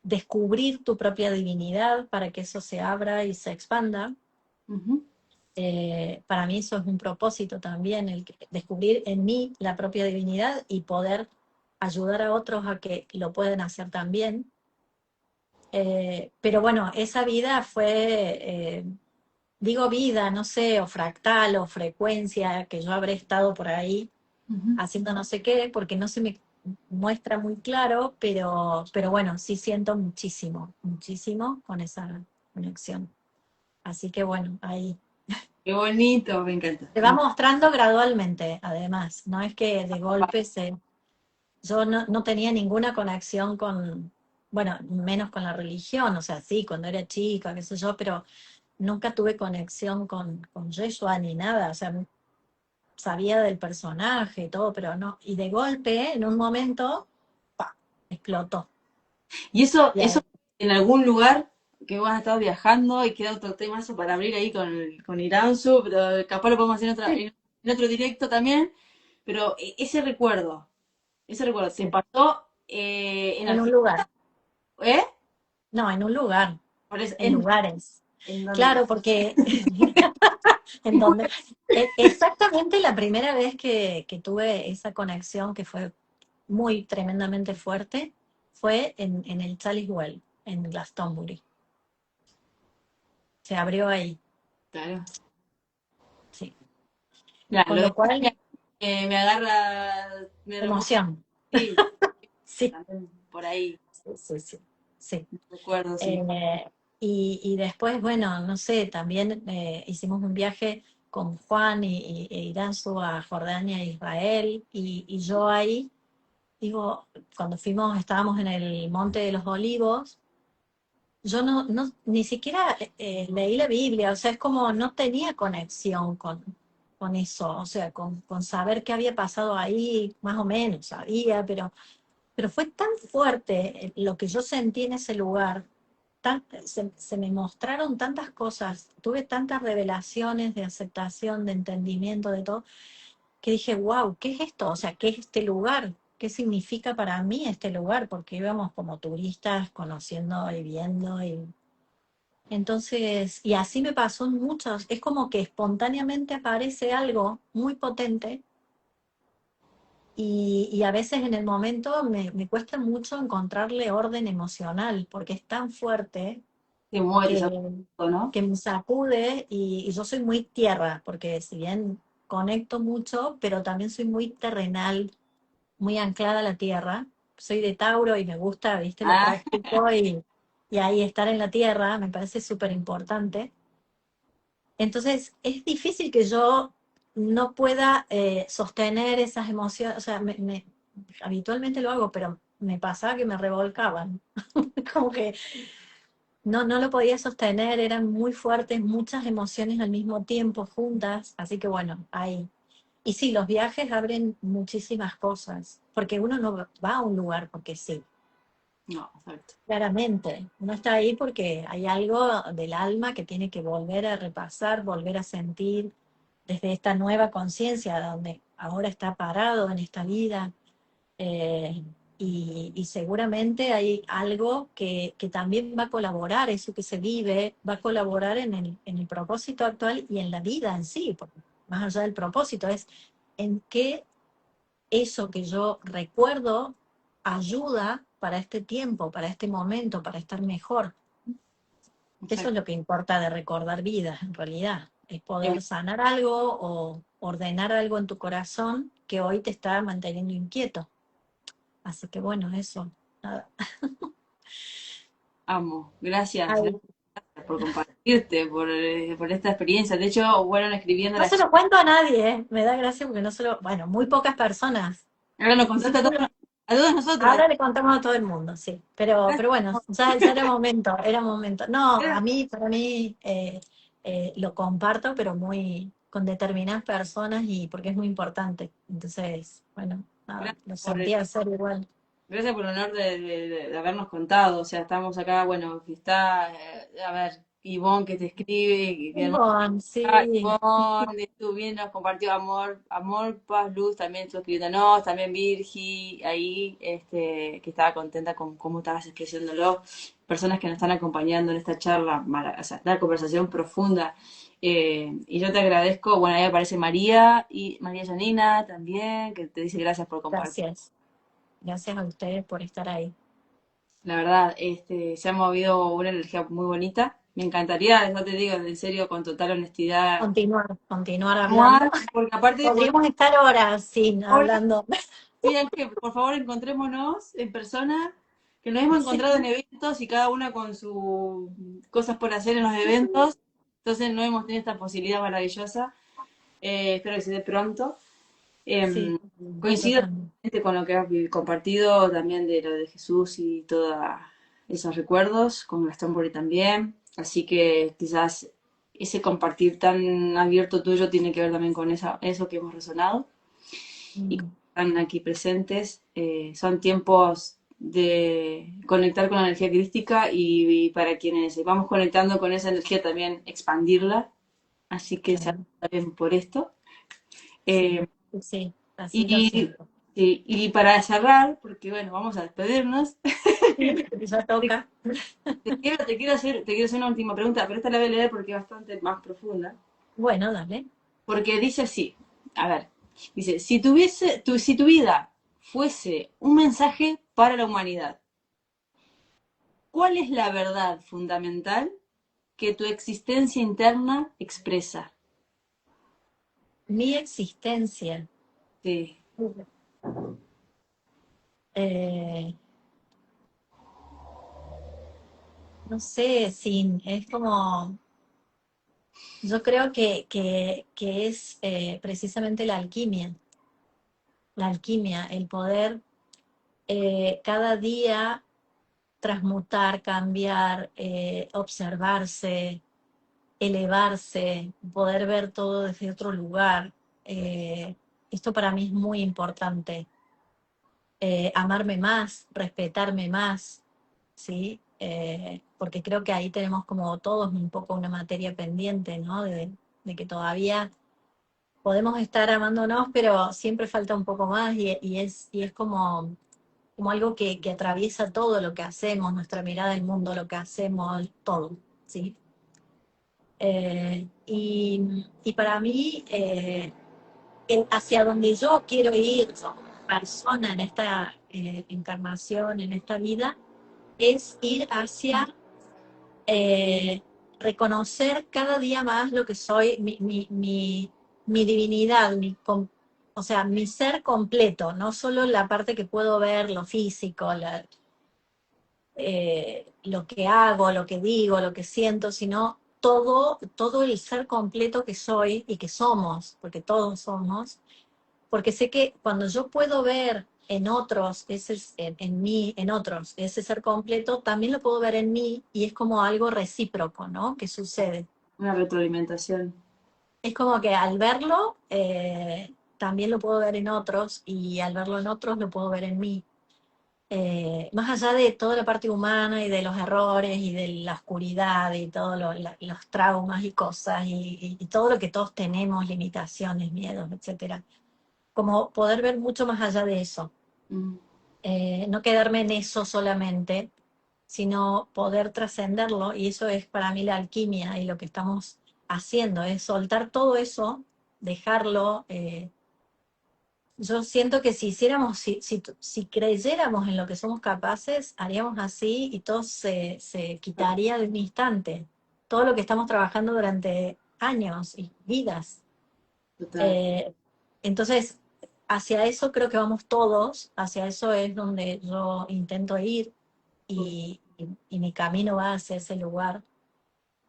Speaker 2: descubrir tu propia divinidad para que eso se abra y se expanda.
Speaker 1: Ujú.
Speaker 2: Para mí eso es un propósito también, descubrir en mí la propia divinidad y poder ayudar a otros a que lo puedan hacer también. Pero bueno, esa vida fue, digo vida, no sé, o fractal o frecuencia, que yo habré estado por ahí
Speaker 1: Ujú.
Speaker 2: haciendo no sé qué, porque no se me muestra muy claro, pero bueno, sí siento muchísimo, muchísimo con esa conexión. Así que bueno, ahí
Speaker 1: Qué bonito, me encanta.
Speaker 2: se va mostrando gradualmente, además, no es que de golpe yo no tenía ninguna conexión bueno, menos con la religión, o sea, sí, cuando era chica, qué sé yo, pero nunca tuve conexión con Yeshua ni nada, o sea, sabía del personaje y todo, pero no, y de golpe, en un momento, ¡pa!, explotó.
Speaker 1: Y eso,
Speaker 2: Y
Speaker 1: eso
Speaker 2: ahí,
Speaker 1: en algún lugar que vos has estado viajando y queda otro temazo para abrir ahí con Iranzu, pero capaz lo podemos hacer
Speaker 2: sí,
Speaker 1: en otro directo también. Pero ese recuerdo, ¿te
Speaker 2: sí,
Speaker 1: pasó en
Speaker 2: en un
Speaker 1: Argentina?
Speaker 2: lugar,
Speaker 1: ¿Eh?
Speaker 2: no, en un lugar,
Speaker 1: Por eso,
Speaker 2: en lugares.
Speaker 1: en dónde?
Speaker 2: Claro, porque en donde, exactamente la primera vez que tuve esa conexión que fue muy tremendamente fuerte fue en el Chalice Well, en Glastonbury. Se abrió ahí,
Speaker 1: Claro.
Speaker 2: sí.
Speaker 1: Claro,
Speaker 2: Con
Speaker 1: lo
Speaker 2: lo
Speaker 1: decís
Speaker 2: cual,
Speaker 1: me agarra, me remueve,
Speaker 2: emoción.
Speaker 1: sí,
Speaker 2: Sí,
Speaker 1: también por ahí,
Speaker 2: sí, sí, sí. Sí.
Speaker 1: recuerdo, sí.
Speaker 2: Y después, bueno, no sé, también hicimos un viaje con Juan e Irazu a Jordania e Israel, y yo ahí, digo, cuando fuimos, estábamos en el Monte de los Olivos, yo ni siquiera leí la Biblia, o sea, es como no tenía conexión con eso, o sea, con saber qué había pasado ahí, más o menos sabía, pero fue tan fuerte lo que yo sentí en ese lugar, se me mostraron tantas cosas, tuve tantas revelaciones de aceptación, de entendimiento, de todo, que dije, wow, ¿qué es esto? O sea, ¿qué es este lugar? ¿Qué significa para mí este lugar? Porque íbamos como turistas conociendo y viendo y entonces, y así me pasó en muchos, es como que espontáneamente aparece algo muy potente y a veces en el momento me cuesta mucho encontrarle orden emocional porque es tan fuerte
Speaker 1: Te mueres,
Speaker 2: que,
Speaker 1: ¿no?
Speaker 2: que me sacude y yo soy muy tierra, porque si bien conecto mucho, pero también soy muy terrenal, muy anclada a la tierra. Soy de Tauro y me gusta, viste, lo
Speaker 1: Ah,
Speaker 2: práctico y ahí estar en la tierra me parece súper importante. Entonces, es difícil que yo no pueda sostener esas emociones, o sea, habitualmente lo hago, pero me pasaba que me revolcaban, como que no lo podía sostener, eran muy fuertes, muchas emociones al mismo tiempo, juntas, así que bueno, ahí. Y sí, los viajes abren muchísimas cosas, porque uno no va a un lugar porque sí,
Speaker 1: no, exacto.
Speaker 2: claramente. Uno está ahí porque hay algo del alma que tiene que volver a repasar, volver a sentir desde esta nueva conciencia donde ahora está parado en esta vida. eh, y seguramente hay algo que también va a colaborar, eso que se vive, va a colaborar en el propósito actual y en la vida en sí, porque más allá del propósito es en qué eso que yo recuerdo ayuda para este tiempo, para este momento, para estar mejor. Eso es
Speaker 1: Exacto.
Speaker 2: lo que importa de recordar vidas, en realidad. Es
Speaker 1: Em,
Speaker 2: poder sanar algo o ordenar algo en tu corazón que hoy te está manteniendo inquieto. Así que bueno, eso. Nada.
Speaker 1: Amo. Gracias,
Speaker 2: Ay,
Speaker 1: gracias por compartirte, por esta experiencia. De hecho, fueron escribiendo
Speaker 2: no
Speaker 1: las
Speaker 2: se
Speaker 1: chicas.
Speaker 2: lo cuento a nadie, ¿eh? Me da gracia porque no se lo, bueno, muy pocas personas.
Speaker 1: Ahora nos
Speaker 2: Sí,
Speaker 1: contaste a todos nosotros.
Speaker 2: ahora le contamos a todo el mundo, sí. Pero bueno, ya era momento, era momento. No, a mí, para mí, lo comparto, pero muy con determinadas personas y porque es muy importante. Entonces, bueno, nada,
Speaker 1: Gracias
Speaker 2: lo
Speaker 1: por
Speaker 2: sentí hacer igual.
Speaker 1: Gracias por el honor de habernos contado. O sea, estamos acá, bueno, que está, a ver, Ivonne que te escribe, que hermosa.
Speaker 2: Bon, sí.
Speaker 1: Ivonne, estuvo bien, nos compartió amor, amor, paz, luz, también estuvo escribiéndonos, también Virgi, ahí, que estaba contenta con cómo estabas expresándolo. Personas que nos están acompañando en esta charla, o sea, esta conversación profunda. Y yo te agradezco, bueno, ahí aparece María y María Janina también, que te dice gracias por compartir.
Speaker 2: Gracias. Gracias a ustedes por estar ahí.
Speaker 1: La verdad, se ha movido una energía muy bonita. Me encantaría, ya te digo, en serio, con total honestidad,
Speaker 2: Continuar hablando.
Speaker 1: continuar, porque aparte,
Speaker 2: Podríamos estar horas sin
Speaker 1: ahora
Speaker 2: hablando.
Speaker 1: pidan que por favor encontrémonos en persona, que nos hemos
Speaker 2: Sí,
Speaker 1: encontrado en eventos y cada una con sus cosas por hacer en los eventos. Entonces no hemos tenido esta posibilidad maravillosa. Espero que se dé pronto.
Speaker 2: sí, yo
Speaker 1: Coincido
Speaker 2: también.
Speaker 1: totalmente con lo que has compartido también de lo de Jesús y todos esos recuerdos, con Gastón Pori también. Así que quizás ese compartir tan abierto tuyo tiene que ver también con eso que hemos resonado y
Speaker 2: Mm,
Speaker 1: están aquí presentes. Son tiempos de conectar con la energía crística y para quienes vamos conectando con esa energía también expandirla. Así que se
Speaker 2: claro,
Speaker 1: también por esto.
Speaker 2: sí,
Speaker 1: Eh,
Speaker 2: sí, sí, así lo
Speaker 1: y,
Speaker 2: siento.
Speaker 1: y para cerrar, porque bueno, vamos a despedirnos,
Speaker 2: Sí, ya
Speaker 1: te,
Speaker 2: toca.
Speaker 1: te quiero hacer una última pregunta, pero esta la voy a leer porque es bastante más profunda.
Speaker 2: Bueno, dale.
Speaker 1: Porque dice así, a ver, dice, si tu vida fuese un mensaje para la humanidad, ¿cuál es la verdad fundamental que tu existencia interna expresa?
Speaker 2: Mi existencia.
Speaker 1: Sí,
Speaker 2: eh, no sé, sin, es como, yo creo que es precisamente la alquimia, el poder cada día. transmutar, cambiar, observarse, elevarse, poder ver todo desde otro lugar. Eh, Esto para mí es muy importante. Amarme más, respetarme más, ¿sí? Porque creo que ahí tenemos como todos un poco una materia pendiente, ¿no? De que todavía podemos estar amándonos, pero siempre falta un poco más y es como algo que atraviesa todo lo que hacemos, nuestra mirada del mundo, lo que hacemos, todo, ¿sí? Y para mí, hacia donde yo quiero ir como persona en esta encarnación, en esta vida, es ir hacia eh, reconocer cada día más lo que soy, mi divinidad, o sea, mi ser completo, no solo la parte que puedo ver, lo físico, lo que hago, lo que digo, lo que siento, sino todo el ser completo que soy y que somos, porque todos somos, porque sé que cuando yo puedo ver en otros, en mí, en otros, ese ser completo, también lo puedo ver en mí y es como algo recíproco, ¿no? Que sucede.
Speaker 1: Una retroalimentación.
Speaker 2: Es como que al verlo, también lo puedo ver en otros y al verlo en otros lo puedo ver en mí. Más allá de toda la parte humana y de los errores y de la oscuridad y todos los traumas y cosas y todo lo que todos tenemos, limitaciones, miedos, etcétera, como poder ver mucho más allá de eso.
Speaker 1: Mm,
Speaker 2: No quedarme en eso solamente, sino poder trascenderlo, y eso es para mí la alquimia y lo que estamos haciendo, es soltar todo eso, dejarlo. Yo siento que si hiciéramos, si creyéramos en lo que somos capaces, haríamos así y todo se quitaría de un instante. Todo lo que estamos trabajando durante años y vidas.
Speaker 1: total.
Speaker 2: Eh, entonces, hacia eso creo que vamos todos, hacia eso es donde yo intento ir y mi camino va hacia ese lugar.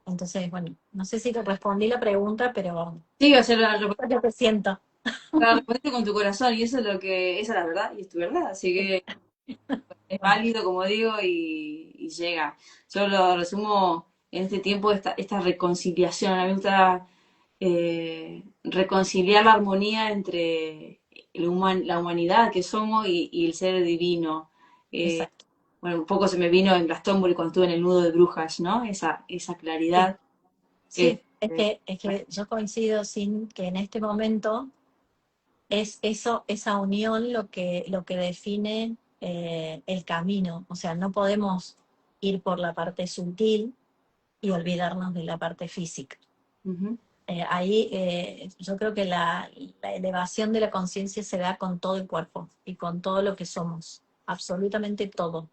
Speaker 2: Entonces, bueno, no sé si te respondí la pregunta, pero
Speaker 1: Sí, o sea,
Speaker 2: es lo que siento.
Speaker 1: la respondiste con tu corazón y eso es lo que, esa es la verdad y es tu verdad, así que es
Speaker 2: Bueno,
Speaker 1: válido, como digo, y llega. Yo lo resumo en este tiempo, esta reconciliación. A mí me gusta reconciliar la armonía entre la humanidad que somos y el ser divino. Eh,
Speaker 2: exacto.
Speaker 1: bueno, un poco se me vino en Glastonbury cuando estuve en el nudo de brujas, ¿no? Esa
Speaker 2: Sí,
Speaker 1: claridad.
Speaker 2: sí,
Speaker 1: Este,
Speaker 2: es que yo coincido sin que en este momento es eso, esa unión lo que define el camino. O sea, no podemos ir por la parte sutil y olvidarnos de la parte física.
Speaker 1: ujú,
Speaker 2: Ahí yo creo que la elevación de la conciencia se da con todo el cuerpo y con todo lo que somos, absolutamente todo.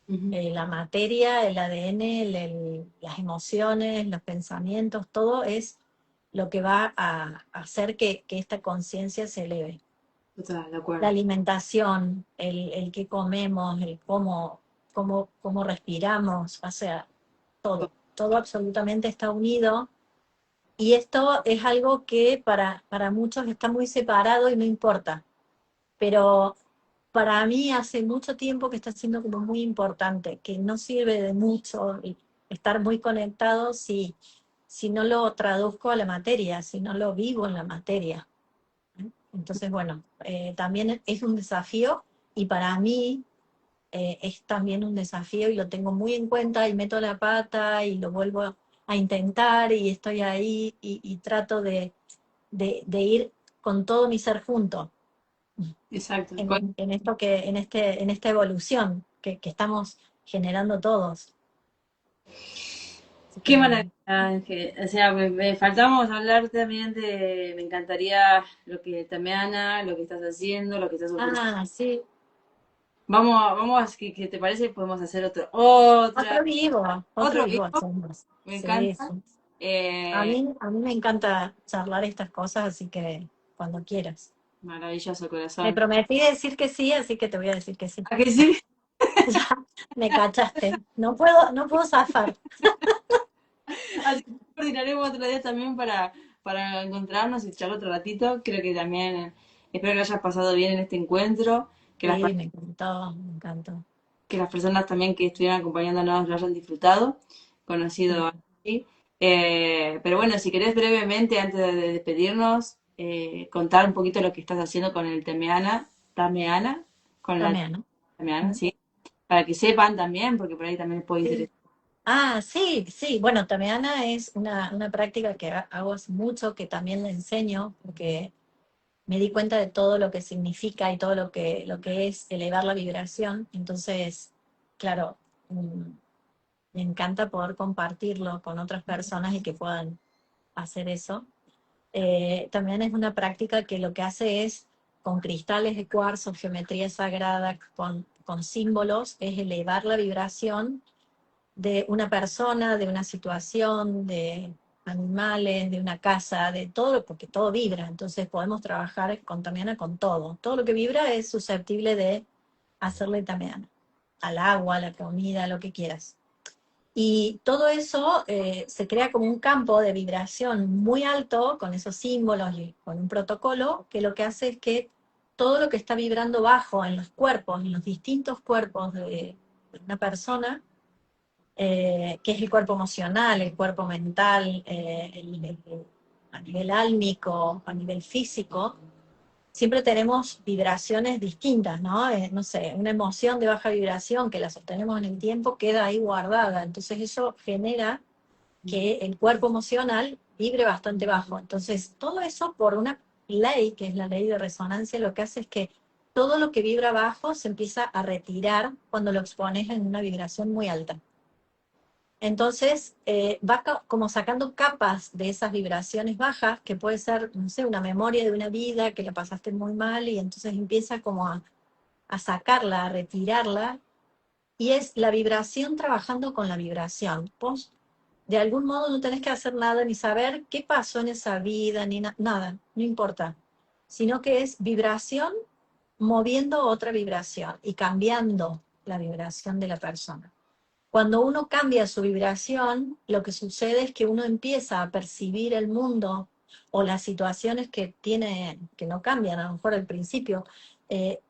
Speaker 1: ujú,
Speaker 2: La materia, el ADN, las emociones, los pensamientos, todo es lo que va a hacer que esta conciencia se eleve.
Speaker 1: total, de
Speaker 2: La
Speaker 1: acuerdo.
Speaker 2: alimentación, el que comemos, el cómo respiramos, o sea, todo absolutamente está unido. Y esto es algo que para muchos está muy separado y no importa, pero para mí hace mucho tiempo que está siendo como muy importante, que no sirve de mucho estar muy conectado si no lo traduzco a la materia, si no lo vivo en la materia. Entonces, bueno, también es un desafío y para mí es también un desafío y lo tengo muy en cuenta y meto la pata y lo vuelvo a intentar y estoy ahí y trato de ir con todo mi ser junto
Speaker 1: Exacto.
Speaker 2: en esto en esta evolución que estamos generando todos. Así
Speaker 1: Qué
Speaker 2: que,
Speaker 1: maravilla, Ángel. O sea, me faltamos hablar también me encantaría lo que también Ana, lo que estás haciendo, lo que estás ofreciendo.
Speaker 2: sí,
Speaker 1: Vamos, ¿qué te parece? Podemos hacer otro
Speaker 2: otro
Speaker 1: vivo,
Speaker 2: vivo hacemos.
Speaker 1: me
Speaker 2: Sí,
Speaker 1: encanta.
Speaker 2: sí.
Speaker 1: Eh,
Speaker 2: A mí me encanta charlar estas cosas, así que cuando quieras.
Speaker 1: Maravilloso
Speaker 2: Me
Speaker 1: corazón.
Speaker 2: prometí decir que sí, así que te voy a decir que sí.
Speaker 1: ¿A que sí?
Speaker 2: Ya me cachaste. No puedo zafar.
Speaker 1: Así que coordinaremos otro día también para encontrarnos y charlar otro ratito. Creo que también espero que hayas pasado bien en este encuentro, que las
Speaker 2: Sí, me encantó, me encantó.
Speaker 1: que las personas también que estuvieron acompañándonos lo hayan disfrutado, conocido así. Pero bueno, si querés brevemente, antes de despedirnos, contar un poquito lo que estás haciendo con el Tameana, con la
Speaker 2: También, ¿no?
Speaker 1: Tameana, sí, para que sepan también, porque por ahí también les puede
Speaker 2: Sí.
Speaker 1: interesar.
Speaker 2: Ah, sí, sí. Bueno, tameana es una práctica que hago hace mucho, que también le enseño, porque me di cuenta de todo lo que significa y todo lo que es elevar la vibración. Entonces, claro, me encanta poder compartirlo con otras personas y que puedan hacer eso. También es una práctica que lo que hace es, con cristales de cuarzo, geometría sagrada, con símbolos, es elevar la vibración de una persona, de una situación, de animales, de una casa, de todo, porque todo vibra. Entonces podemos trabajar con Tamiana con todo. Todo lo que vibra es susceptible de hacerle Tamiana. Al agua, a la comida, lo que quieras. Y todo eso se crea como un campo de vibración muy alto, con esos símbolos y con un protocolo, que lo que hace es que todo lo que está vibrando bajo en los cuerpos, en los distintos cuerpos de una persona, que es el cuerpo emocional, el cuerpo mental, a nivel álmico, a nivel físico, siempre tenemos vibraciones distintas, ¿no? No sé, una emoción de baja vibración que la sostenemos en el tiempo queda ahí guardada. Entonces eso genera que el cuerpo emocional vibre bastante bajo. Entonces todo eso por una ley, que es la ley de resonancia, lo que hace es que todo lo que vibra bajo se empieza a retirar cuando lo expones en una vibración muy alta. Entonces, va como sacando capas de esas vibraciones bajas, que puede ser, no sé, una memoria de una vida que la pasaste muy mal y entonces empieza como a sacarla, a retirarla, y es la vibración trabajando con la vibración. Vos, de algún modo, no tenés que hacer nada ni saber qué pasó en esa vida, ni nada, no importa, sino que es vibración moviendo otra vibración y cambiando la vibración de la persona. Cuando uno cambia su vibración, lo que sucede es que uno empieza a percibir el mundo o las situaciones que tiene, que no cambian a lo mejor al principio,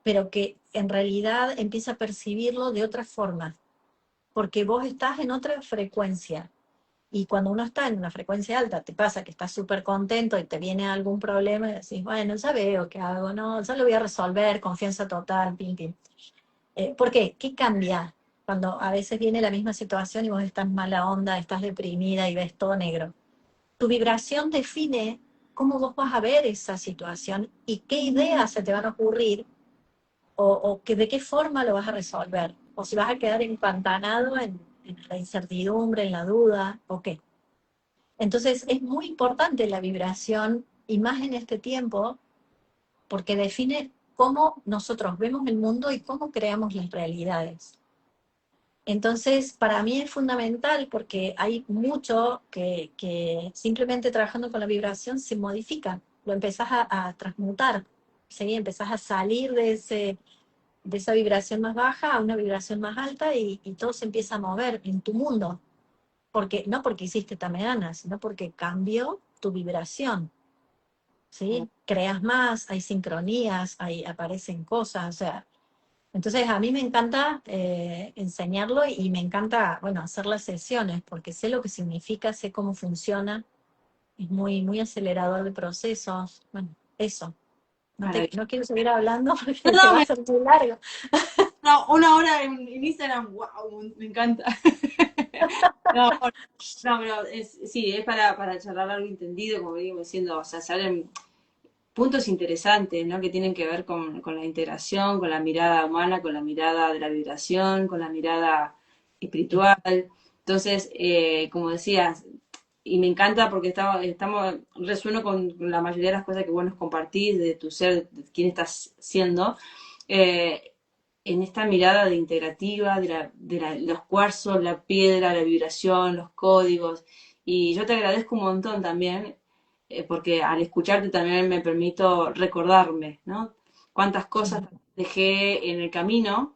Speaker 2: pero que en realidad empieza a percibirlo de otra forma, porque vos estás en otra frecuencia. Y cuando uno está en una frecuencia alta, te pasa que estás súper contento y te viene algún problema y decís, bueno, ya veo qué hago, no, ya lo voy a resolver, confianza total, pim, pim. ¿Por qué? ¿Qué cambia cuando a veces viene la misma situación y vos estás mala onda, estás deprimida y ves todo negro? Tu vibración define cómo vos vas a ver esa situación y qué ideas se te van a ocurrir o que, de qué forma lo vas a resolver. O si vas a quedar empantanado en la incertidumbre, en la duda, o qué. Entonces es muy importante la vibración, y más en este tiempo, porque define cómo nosotros vemos el mundo y cómo creamos las realidades. Entonces, para mí es fundamental porque hay mucho que simplemente trabajando con la vibración se modifica, lo empezás a transmutar, ¿sí? Empezás a salir de esa vibración más baja a una vibración más alta y todo se empieza a mover en tu mundo, porque, no porque hiciste tameana, sino porque cambió tu vibración, ¿sí? Creas más, hay sincronías, aparecen cosas, o sea, entonces a mí me encanta enseñarlo y me encanta, bueno, hacer las sesiones porque sé lo que significa, sé cómo funciona, es muy, muy acelerador de procesos, bueno, eso.
Speaker 1: Maravilloso.
Speaker 2: No quiero seguir hablando
Speaker 1: No,
Speaker 2: porque se va a
Speaker 1: me-
Speaker 2: hacer muy largo.
Speaker 1: no, una hora en Instagram, wow, me encanta. No, no, pero sí, es para charlar algo entendido, como venimos diciendo, o sea, salen puntos interesantes, ¿no? Que tienen que ver con la integración, con la mirada humana, con la mirada de la vibración, con la mirada espiritual. Entonces, como decías, y me encanta porque resueno con la mayoría de las cosas que vos nos compartís de tu ser, de quién estás siendo, eh, en esta mirada de integrativa, los cuarzos, la piedra, la vibración, los códigos. Y yo te agradezco un montón también, porque al escucharte también me permito recordarme, ¿no? Cuántas cosas dejé en el camino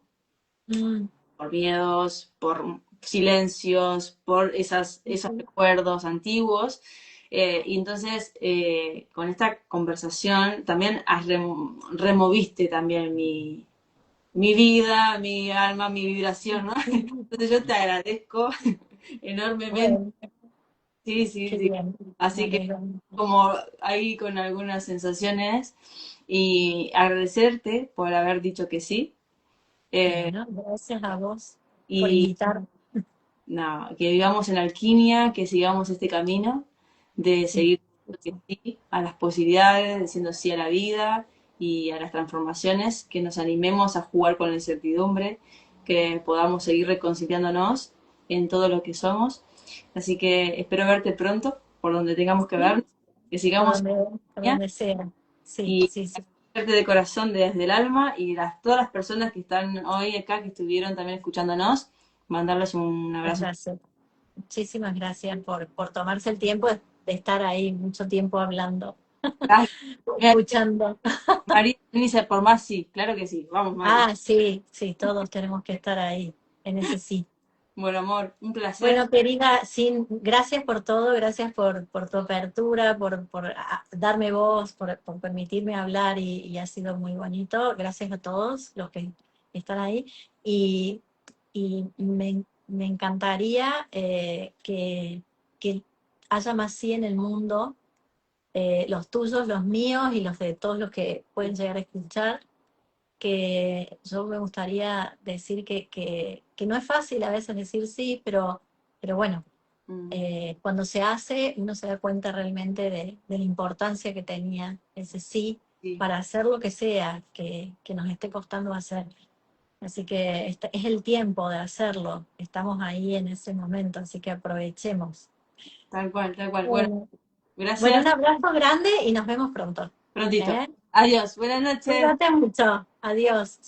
Speaker 2: Mm,
Speaker 1: por miedos, por silencios, por esos recuerdos antiguos. Y entonces, con esta conversación también removiste también mi vida, mi alma, mi vibración, ¿no? Entonces yo te agradezco enormemente.
Speaker 2: Bueno,
Speaker 1: Sí, sí,
Speaker 2: qué
Speaker 1: sí.
Speaker 2: bien, me
Speaker 1: Así que
Speaker 2: alegro.
Speaker 1: como ahí con algunas sensaciones y agradecerte por haber dicho que sí. Eh,
Speaker 2: Bueno, gracias a vos por
Speaker 1: y
Speaker 2: invitarme.
Speaker 1: nada, que vivamos en alquimia, que sigamos este camino de
Speaker 2: Sí,
Speaker 1: seguir diciendo que sí a las posibilidades, diciendo sí a la vida y a las transformaciones, que nos animemos a jugar con la incertidumbre, que podamos seguir reconciliándonos en todo lo que somos. Así que espero verte pronto, por donde tengamos que
Speaker 2: sí,
Speaker 1: vernos, que sigamos
Speaker 2: por
Speaker 1: en línea
Speaker 2: donde sea. Sí,
Speaker 1: y
Speaker 2: sí, sí.
Speaker 1: verte de corazón desde el alma y todas las personas que están hoy acá, que estuvieron también escuchándonos, mandarles un
Speaker 2: Muchas
Speaker 1: abrazo.
Speaker 2: gracias. Muchísimas gracias por tomarse el tiempo de estar ahí mucho tiempo hablando,
Speaker 1: Ay, mira,
Speaker 2: escuchando.
Speaker 1: María dice por más sí, claro que sí. Vamos, Mari.
Speaker 2: Ah, sí, sí, todos tenemos que estar ahí, en ese sí.
Speaker 1: Bueno, amor, un placer.
Speaker 2: Bueno, querida, sin, gracias por todo, gracias por tu apertura, darme voz, por permitirme hablar y ha sido muy bonito. Gracias a todos los que están ahí. Y, me encantaría que haya más sí en el mundo, los tuyos, los míos y los de todos los que pueden llegar a escuchar, que yo me gustaría decir que no es fácil a veces decir sí, pero bueno,
Speaker 1: Mm,
Speaker 2: cuando se hace uno se da cuenta realmente de la importancia que tenía ese sí
Speaker 1: sí,
Speaker 2: para hacer lo que sea que nos esté costando hacer. Así que este es el tiempo de hacerlo, estamos ahí en ese momento, así que aprovechemos.
Speaker 1: tal cual, tal cual. Bueno,
Speaker 2: Bueno, bueno,
Speaker 1: gracias.
Speaker 2: un abrazo grande y nos vemos pronto.
Speaker 1: Prontito.
Speaker 2: ¿Eh?
Speaker 1: Adiós. Buenas noches.
Speaker 2: Cuídate mucho. Adiós.